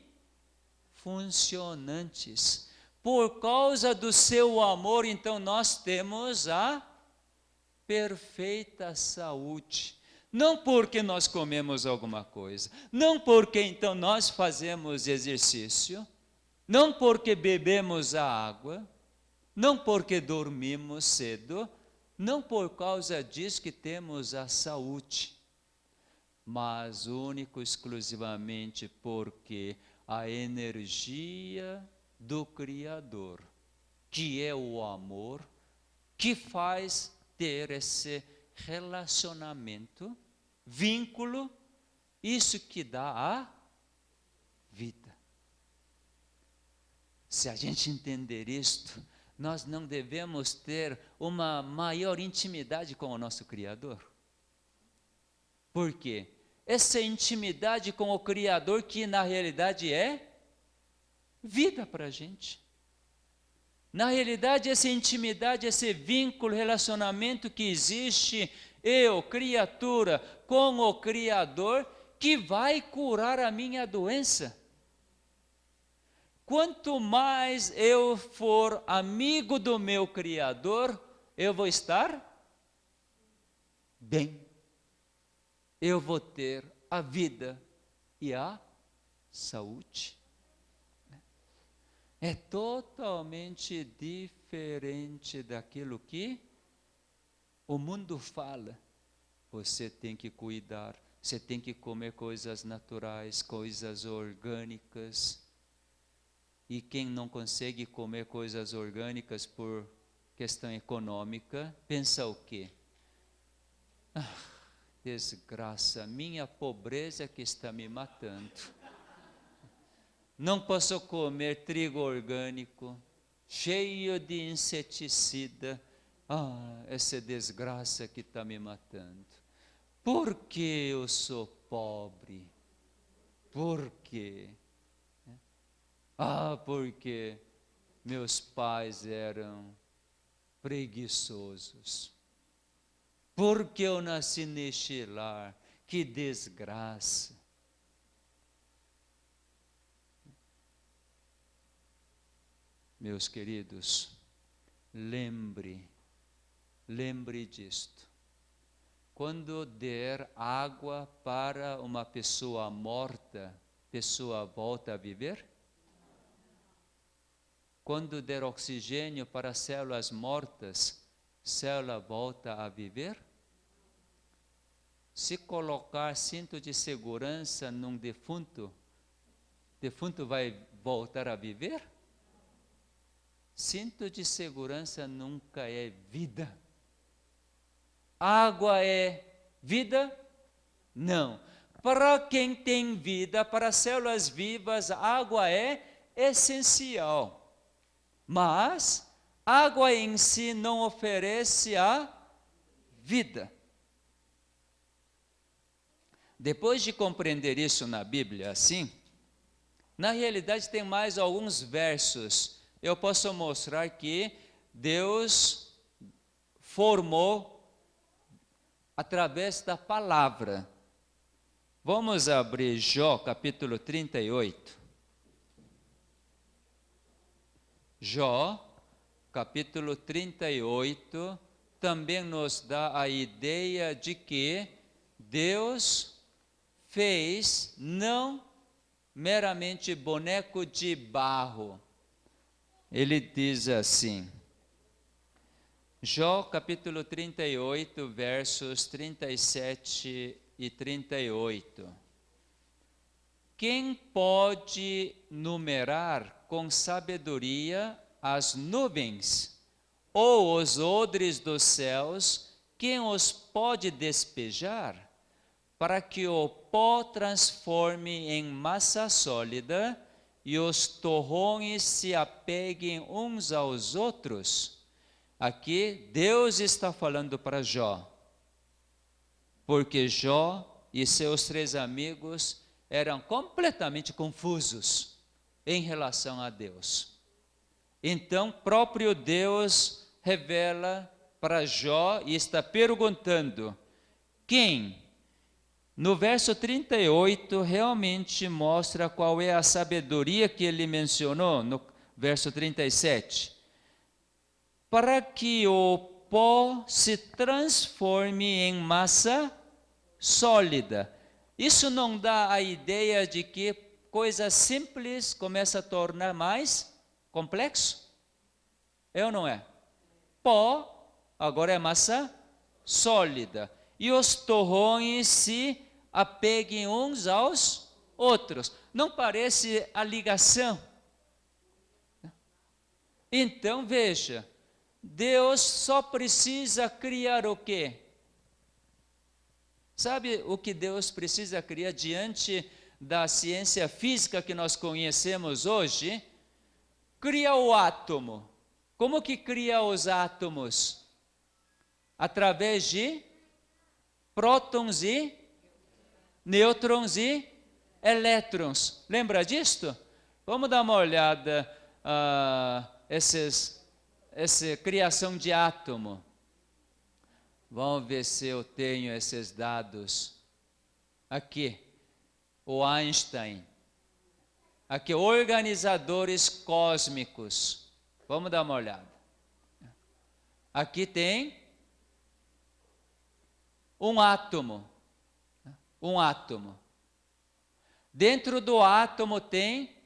funcionantes. Por causa do seu amor, então, nós temos a perfeita saúde. Não porque nós comemos alguma coisa, não porque então nós fazemos exercício, não porque bebemos a água, não porque dormimos cedo, não por causa disso que temos a saúde, mas único exclusivamente porque a energia do Criador, que é o amor, que faz ter esse relacionamento, vínculo, isso que dá a vida. Se a gente entender isto, nós não devemos ter uma maior intimidade com o nosso Criador. Por quê? Essa intimidade com o Criador que na realidade é vida para a gente. Na realidade, essa intimidade, esse vínculo, relacionamento que existe, eu, criatura, com o Criador, que vai curar a minha doença. Quanto mais eu for amigo do meu Criador, eu vou estar bem. Eu vou ter a vida e a saúde. É totalmente diferente daquilo que o mundo fala. Você tem que cuidar, você tem que comer coisas naturais, coisas orgânicas. E quem não consegue comer coisas orgânicas por questão econômica, pensa o quê? Desgraça, minha pobreza que está me matando. Não posso comer trigo orgânico, cheio de inseticida. Essa desgraça que está me matando. Por que eu sou pobre? Por quê? Ah, porque meus pais eram preguiçosos. Porque eu nasci neste lar, que desgraça. Meus queridos, lembre disto. Quando der água para uma pessoa morta, pessoa volta a viver? Quando der oxigênio para células mortas, célula volta a viver? Se colocar cinto de segurança num defunto, defunto vai voltar a viver? Cinto de segurança nunca é vida. Água é vida? Não. Para quem tem vida, para células vivas, água é essencial. Mas água em si não oferece a vida. Depois de compreender isso na Bíblia assim, na realidade tem mais alguns versos. Eu posso mostrar que Deus formou através da palavra. Vamos abrir Jó, capítulo 38. Jó, capítulo 38, também nos dá a ideia de que Deus fez não meramente boneco de barro. Ele diz assim, Jó capítulo 38, versos 37 e 38. Quem pode numerar com sabedoria as nuvens, ou os odres dos céus, quem os pode despejar, para que o pó transforme em massa sólida e os torrões se apeguem uns aos outros? Aqui Deus está falando para Jó, porque Jó e seus 3 amigos eram completamente confusos em relação a Deus. Então, próprio Deus revela para Jó e está perguntando, quem? No verso 38, realmente mostra qual é a sabedoria que ele mencionou no verso 37. Para que o pó se transforme em massa sólida. Isso não dá a ideia de que coisa simples começa a tornar mais complexo? É ou não é? Pó agora é massa sólida. E os torrões se apeguem uns aos outros. Não parece a ligação? Então veja, Deus só precisa criar o quê? Sabe o que Deus precisa criar diante da ciência física que nós conhecemos hoje? Cria o átomo. Como que cria os átomos? Através de prótons e nêutrons e elétrons. Lembra disto? Vamos dar uma olhada essa criação de átomo. Vamos ver se eu tenho esses dados. Aqui, o Einstein. Aqui, organizadores cósmicos. Vamos dar uma olhada. Aqui tem um átomo. Um átomo. Dentro do átomo tem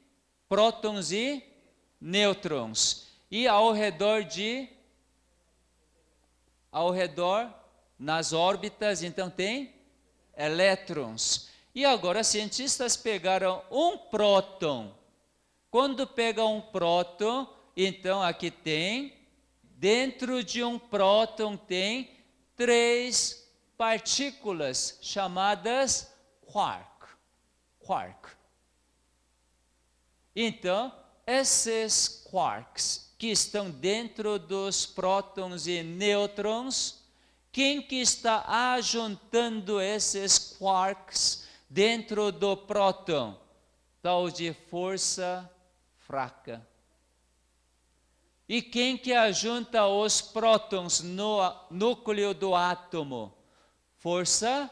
prótons e nêutrons. E ao redor, nas órbitas, então tem elétrons. E agora, cientistas pegaram um próton. Quando pegam um próton, então aqui tem, dentro de um próton tem 3 partículas chamadas quark. Então, esses quarks que estão dentro dos prótons e nêutrons, quem que está ajuntando esses quarks dentro do próton? Tal de força fraca. E quem que ajunta os prótons no núcleo do átomo? Força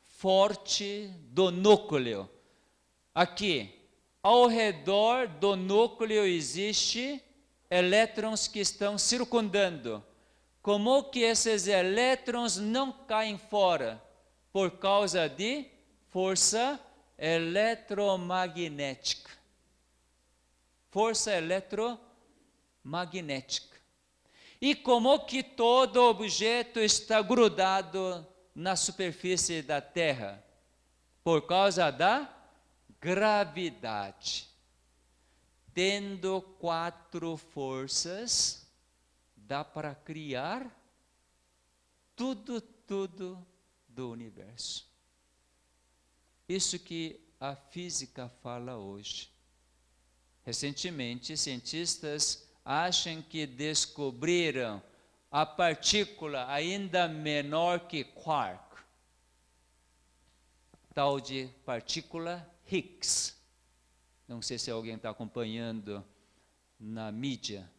forte do núcleo. Aqui, ao redor do núcleo existe elétrons que estão circundando. Como que esses elétrons não caem fora? Por causa de força eletromagnética. Força eletromagnética. E como que todo objeto está grudado na superfície da Terra? Por causa da gravidade. Tendo 4 forças, dá para criar tudo do universo. Isso que a física fala hoje. Recentemente, cientistas acham que descobriram a partícula ainda menor que quark, tal de partícula Higgs. Não sei se alguém está acompanhando na mídia.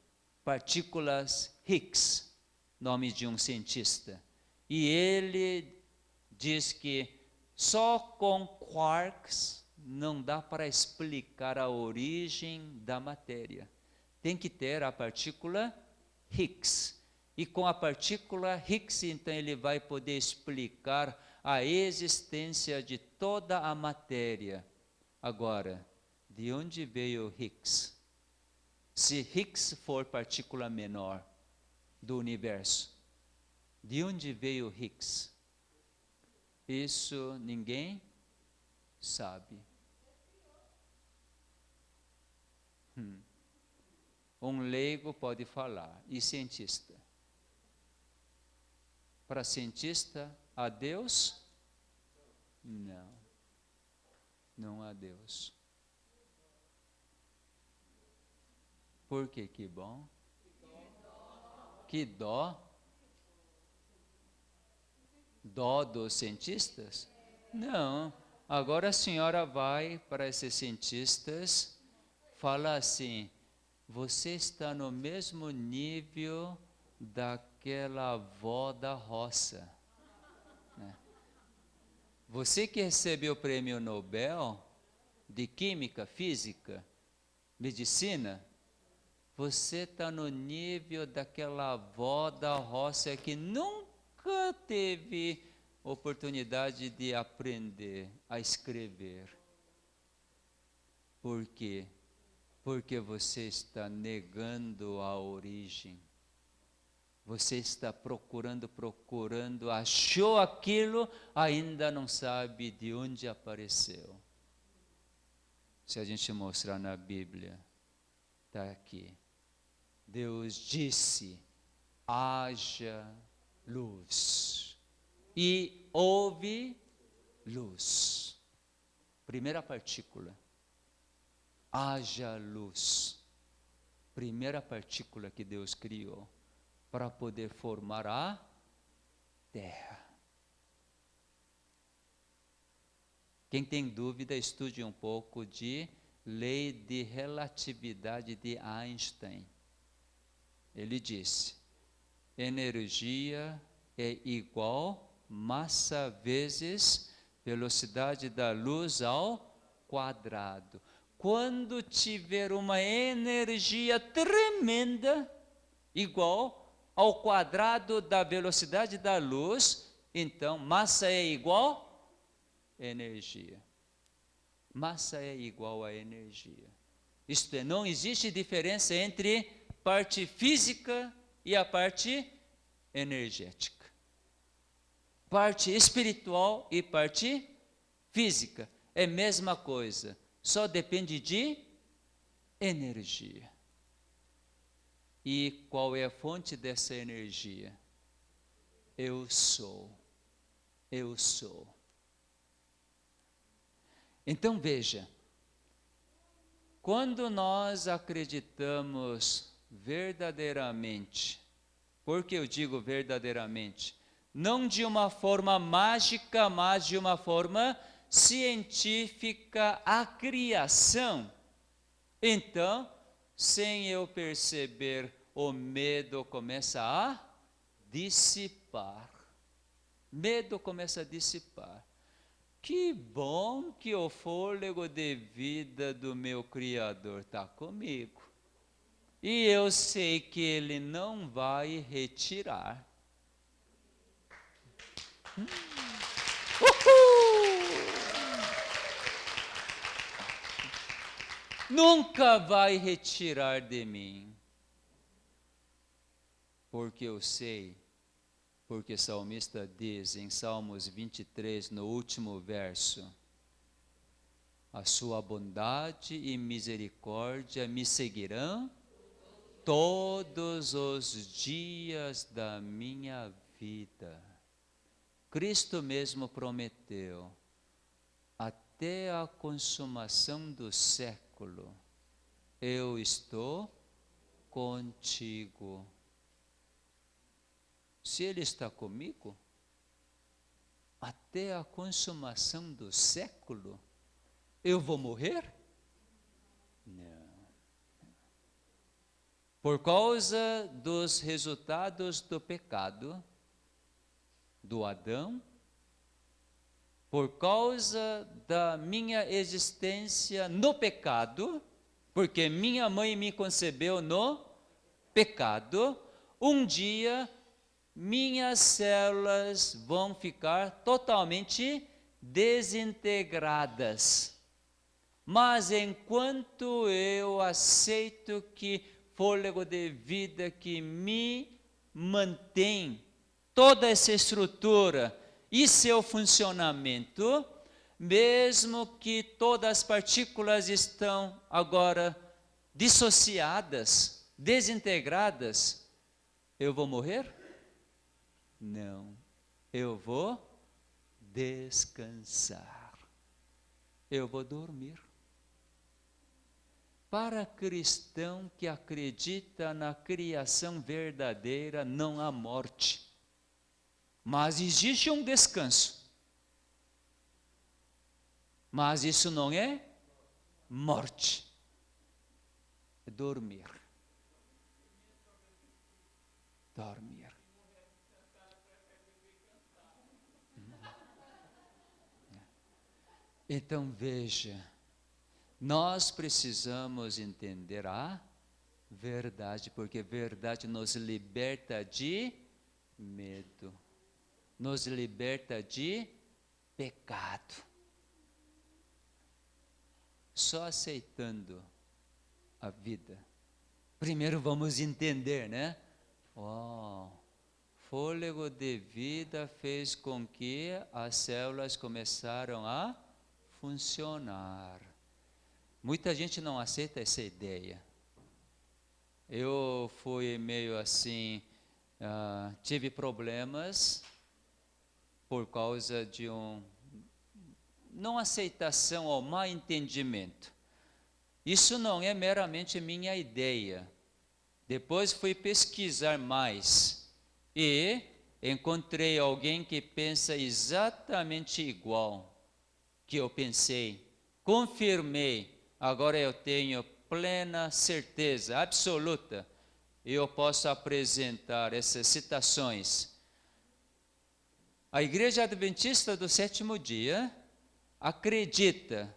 Partículas Higgs, nome de um cientista. E ele diz que só com quarks não dá para explicar a origem da matéria. Tem que ter a partícula Higgs. E com a partícula Higgs, então, ele vai poder explicar a existência de toda a matéria. Agora, de onde veio Higgs? Se Higgs for partícula menor do universo, de onde veio Higgs? Isso ninguém sabe. Um leigo pode falar, e cientista? Para cientista, há Deus? Não. Não há Deus. Por quê? Que bom? Que dó? Dó dos cientistas? Não. Agora a senhora vai para esses cientistas, fala assim: você está no mesmo nível daquela avó da roça. Você que recebeu o prêmio Nobel de Química, Física, Medicina, você está no nível daquela avó da roça que nunca teve oportunidade de aprender a escrever. Por quê? Porque você está negando a origem. Você está procurando, achou aquilo, ainda não sabe de onde apareceu. Se a gente mostrar na Bíblia, está aqui. Deus disse: haja luz. E houve luz. Primeira partícula. Haja luz. Primeira partícula que Deus criou para poder formar a terra. Quem tem dúvida, estude um pouco de lei de relatividade de Einstein. Ele disse: energia é igual massa vezes velocidade da luz ao quadrado. Quando tiver uma energia tremenda, igual ao quadrado da velocidade da luz, então massa é igual energia. Massa é igual a energia. Isto é, não existe diferença entre parte física e a parte energética. Parte espiritual e parte física é a mesma coisa, só depende de energia. E qual é a fonte dessa energia? Eu sou. Eu sou. Então veja, quando nós acreditamos verdadeiramente, por que eu digo verdadeiramente? Não de uma forma mágica, mas de uma forma científica, a criação. Então, sem eu perceber, o medo começa a dissipar. Medo começa a dissipar. Que bom que o fôlego de vida do meu Criador está comigo. E eu sei que Ele não vai retirar. Nunca vai retirar de mim. Porque eu sei, porque o salmista diz em Salmos 23, no último verso, a sua bondade e misericórdia me seguirão todos os dias da minha vida. Cristo mesmo prometeu, até a consumação do século, eu estou contigo. Se Ele está comigo, até a consumação do século, eu vou morrer? Não. Por causa dos resultados do pecado, do Adão, por causa da minha existência no pecado, porque minha mãe me concebeu no pecado, um dia minhas células vão ficar totalmente desintegradas. Mas enquanto eu aceito que fôlego de vida que me mantém toda essa estrutura e seu funcionamento, mesmo que todas as partículas estão agora dissociadas, desintegradas, eu vou morrer? Não, eu vou descansar, eu vou dormir. Para cristão que acredita na criação verdadeira, não há morte, mas existe um descanso. Mas isso não é morte, é dormir. Dormir. Então veja, nós precisamos entender a verdade, porque a verdade nos liberta de medo, nos liberta de pecado. Só aceitando a vida. Primeiro vamos entender, né? Fôlego de vida fez com que as células começaram a funcionar. Muita gente não aceita essa ideia. Eu fui meio assim, tive problemas por causa de não aceitação ou mau entendimento. Isso não é meramente minha ideia. Depois fui pesquisar mais e encontrei alguém que pensa exatamente igual que eu pensei, confirmei, agora eu tenho plena certeza, absoluta, e eu posso apresentar essas citações. A Igreja Adventista do Sétimo Dia acredita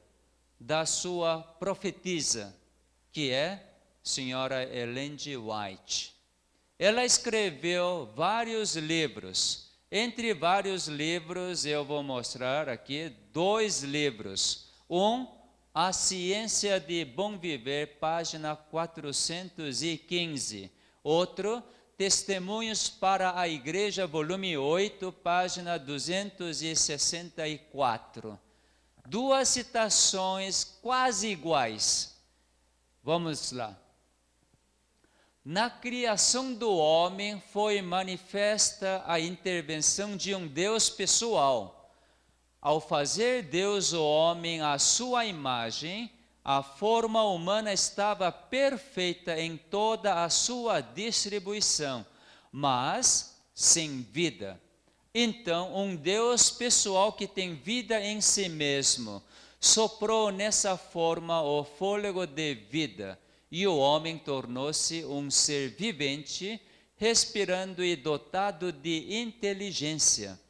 da sua profetisa, que é Senhora Ellen G. White. Ela escreveu vários livros. Entre vários livros, eu vou mostrar aqui 2 livros. A Ciência de Bom Viver, página 415. Outro, Testemunhos para a Igreja, volume 8, página 264. 2 citações quase iguais. Vamos lá. Na criação do homem foi manifesta a intervenção de um Deus pessoal. Ao fazer Deus o homem à sua imagem, a forma humana estava perfeita em toda a sua distribuição, mas sem vida. Então, um Deus pessoal que tem vida em si mesmo, soprou nessa forma o fôlego de vida, e o homem tornou-se um ser vivente, respirando e dotado de inteligência.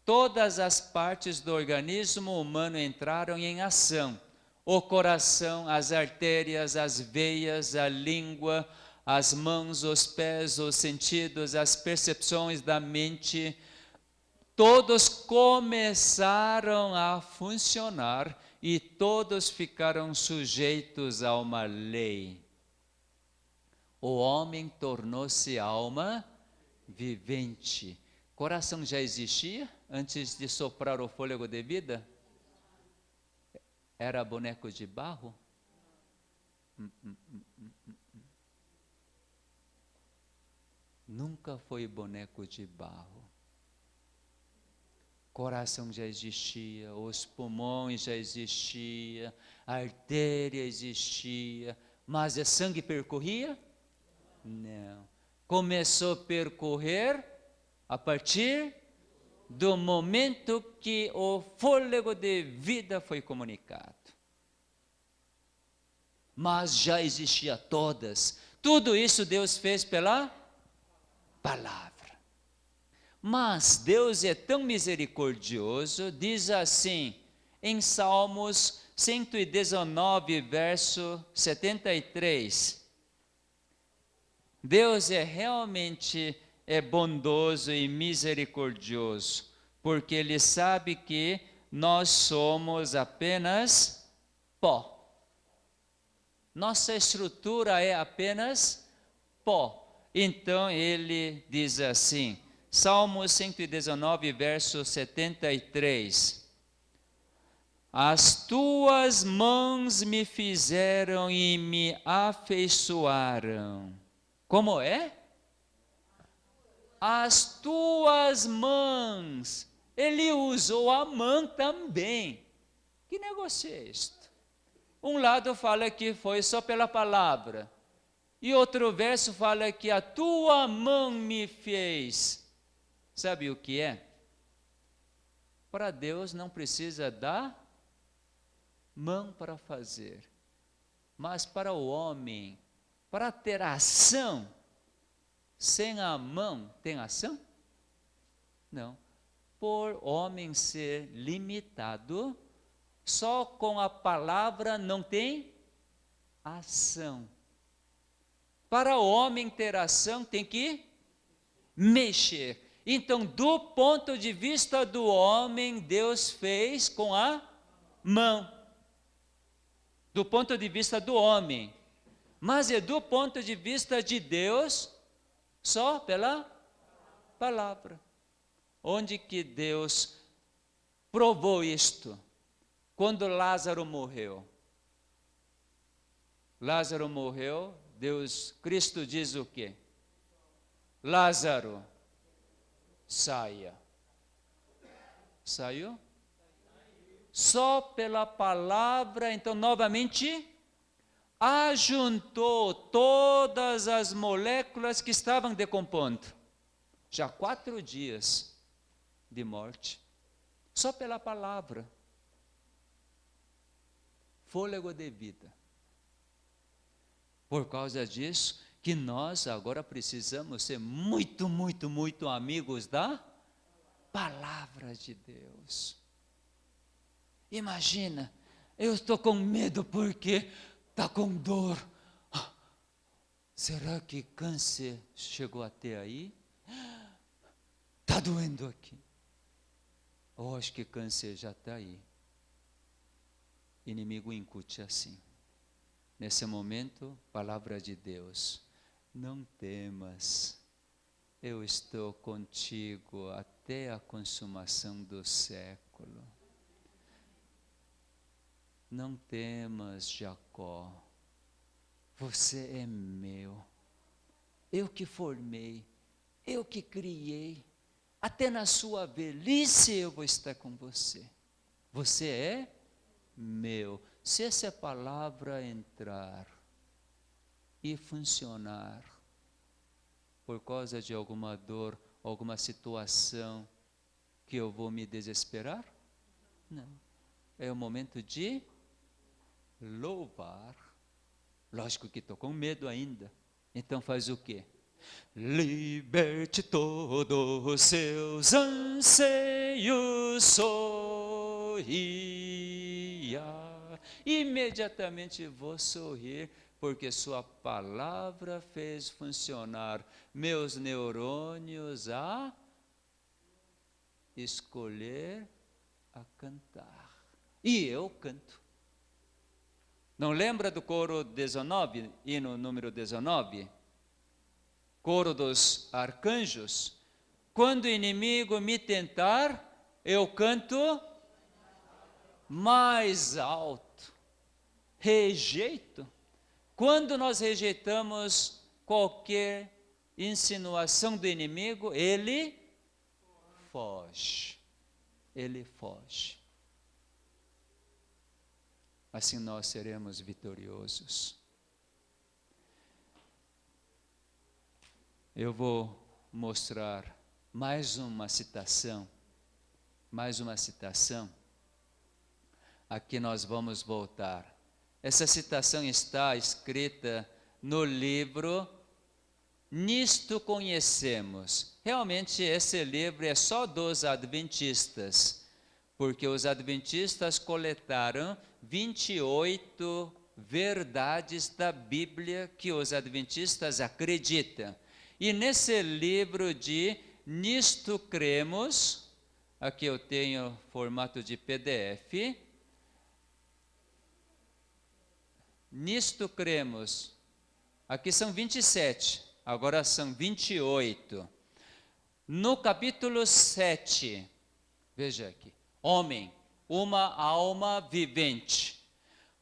Todas as partes do organismo humano entraram em ação. O coração, as artérias, as veias, a língua, as mãos, os pés, os sentidos, as percepções da mente, todos começaram a funcionar e todos ficaram sujeitos a uma lei. O homem tornou-se alma vivente. Coração já existia antes de soprar o fôlego de vida? Era boneco de barro? Nunca foi boneco de barro. Coração já existia, os pulmões já existia, a artéria existia, mas o sangue percorria? Não. Começou a percorrer a partir do momento que o fôlego de vida foi comunicado. Mas já existia todas. Tudo isso Deus fez pela palavra. Mas Deus é tão misericordioso, diz assim, em Salmos 119, verso 73. Deus realmente bondoso e misericordioso, porque Ele sabe que nós somos apenas pó. Nossa estrutura é apenas pó. Então Ele diz assim, Salmo 119, verso 73. As tuas mãos me fizeram e me afeiçoaram. Como é? As tuas mãos. Ele usou a mão também. Que negócio é este? Um lado fala que foi só pela palavra. E outro verso fala que a tua mão me fez. Sabe o que é? Para Deus não precisa da mão para fazer. Mas para o homem, para ter ação, sem a mão, tem ação? Não. Por homem ser limitado, só com a palavra não tem ação. Para o homem ter ação, tem que mexer. Então, do ponto de vista do homem, Deus fez com a mão. Do ponto de vista do homem. Mas é do ponto de vista de Deus, só pela palavra. Onde que Deus provou isto? Quando Lázaro morreu. Lázaro morreu, Cristo diz o quê? Lázaro, saia. Saiu? Só pela palavra, então novamente, ajuntou todas as moléculas que estavam decompondo. Já 4 dias de morte. Só pela palavra. Fôlego de vida. Por causa disso, que nós agora precisamos ser muito, muito, muito amigos da palavra de Deus. Imagina, eu estou com medo porque está com dor. Será que câncer chegou até aí? Está doendo aqui. Eu acho que câncer já está aí. Inimigo incute assim. Nesse momento, palavra de Deus. Não temas, eu estou contigo até a consumação do século. Não temas, Jacó, você é meu. Eu que formei, eu que criei. Até na sua velhice eu vou estar com você. Você é meu. Se essa palavra entrar e funcionar, por causa de alguma dor, alguma situação, que eu vou me desesperar? Não. É o momento de louvar, Lógico que estou com medo ainda. Então faz o quê? Liberte todos os seus anseios, sorria. Imediatamente vou sorrir, porque sua palavra fez funcionar meus neurônios a escolher a cantar. E eu canto. Não lembra do coro 19, hino número 19? Coro dos arcanjos. Quando o inimigo me tentar, eu canto mais alto. Rejeito. Quando nós rejeitamos qualquer insinuação do inimigo, ele foge. Ele foge. Assim nós seremos vitoriosos. Eu vou mostrar mais uma citação. Aqui nós vamos voltar. Essa citação está escrita no livro Nisto Conhecemos. Realmente esse livro é só dos adventistas, porque os adventistas coletaram 28 verdades da Bíblia que os adventistas acreditam. E nesse livro de Nisto Cremos, aqui eu tenho formato de PDF, Nisto Cremos, aqui são 27, agora são 28. No capítulo 7, veja aqui, homem, uma alma vivente.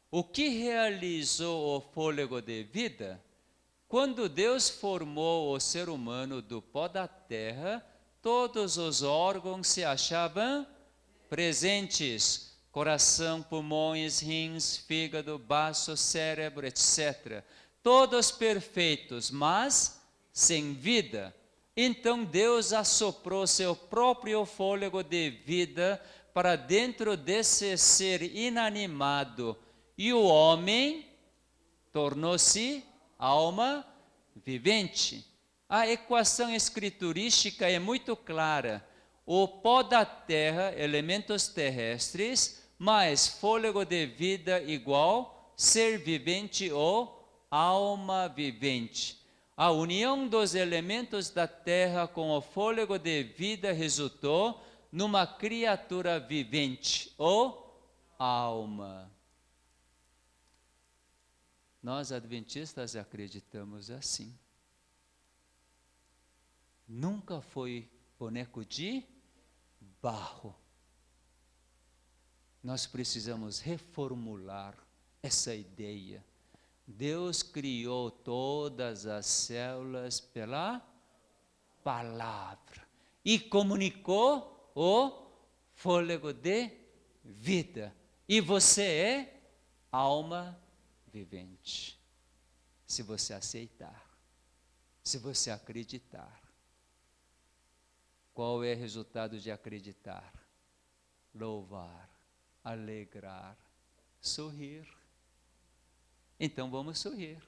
O que realizou o fôlego de vida? Quando Deus formou o ser humano do pó da terra, todos os órgãos se achavam presentes. Coração, pulmões, rins, fígado, baço, cérebro, etc. Todos perfeitos, mas sem vida. Então Deus assoprou seu próprio fôlego de vida para dentro desse ser inanimado. E o homem tornou-se alma vivente. A equação escriturística é muito clara. O pó da terra, elementos terrestres, mais fôlego de vida igual ser vivente ou alma vivente. A união dos elementos da terra com o fôlego de vida resultou numa criatura vivente, ou alma. Nós adventistas acreditamos assim. Nunca foi boneco de barro. Nós precisamos reformular essa ideia. Deus criou todas as células pela palavra e comunicou o fôlego de vida. E você é alma vivente. Se você aceitar, se você acreditar. Qual é o resultado de acreditar? Louvar, alegrar, sorrir. Então vamos sorrir.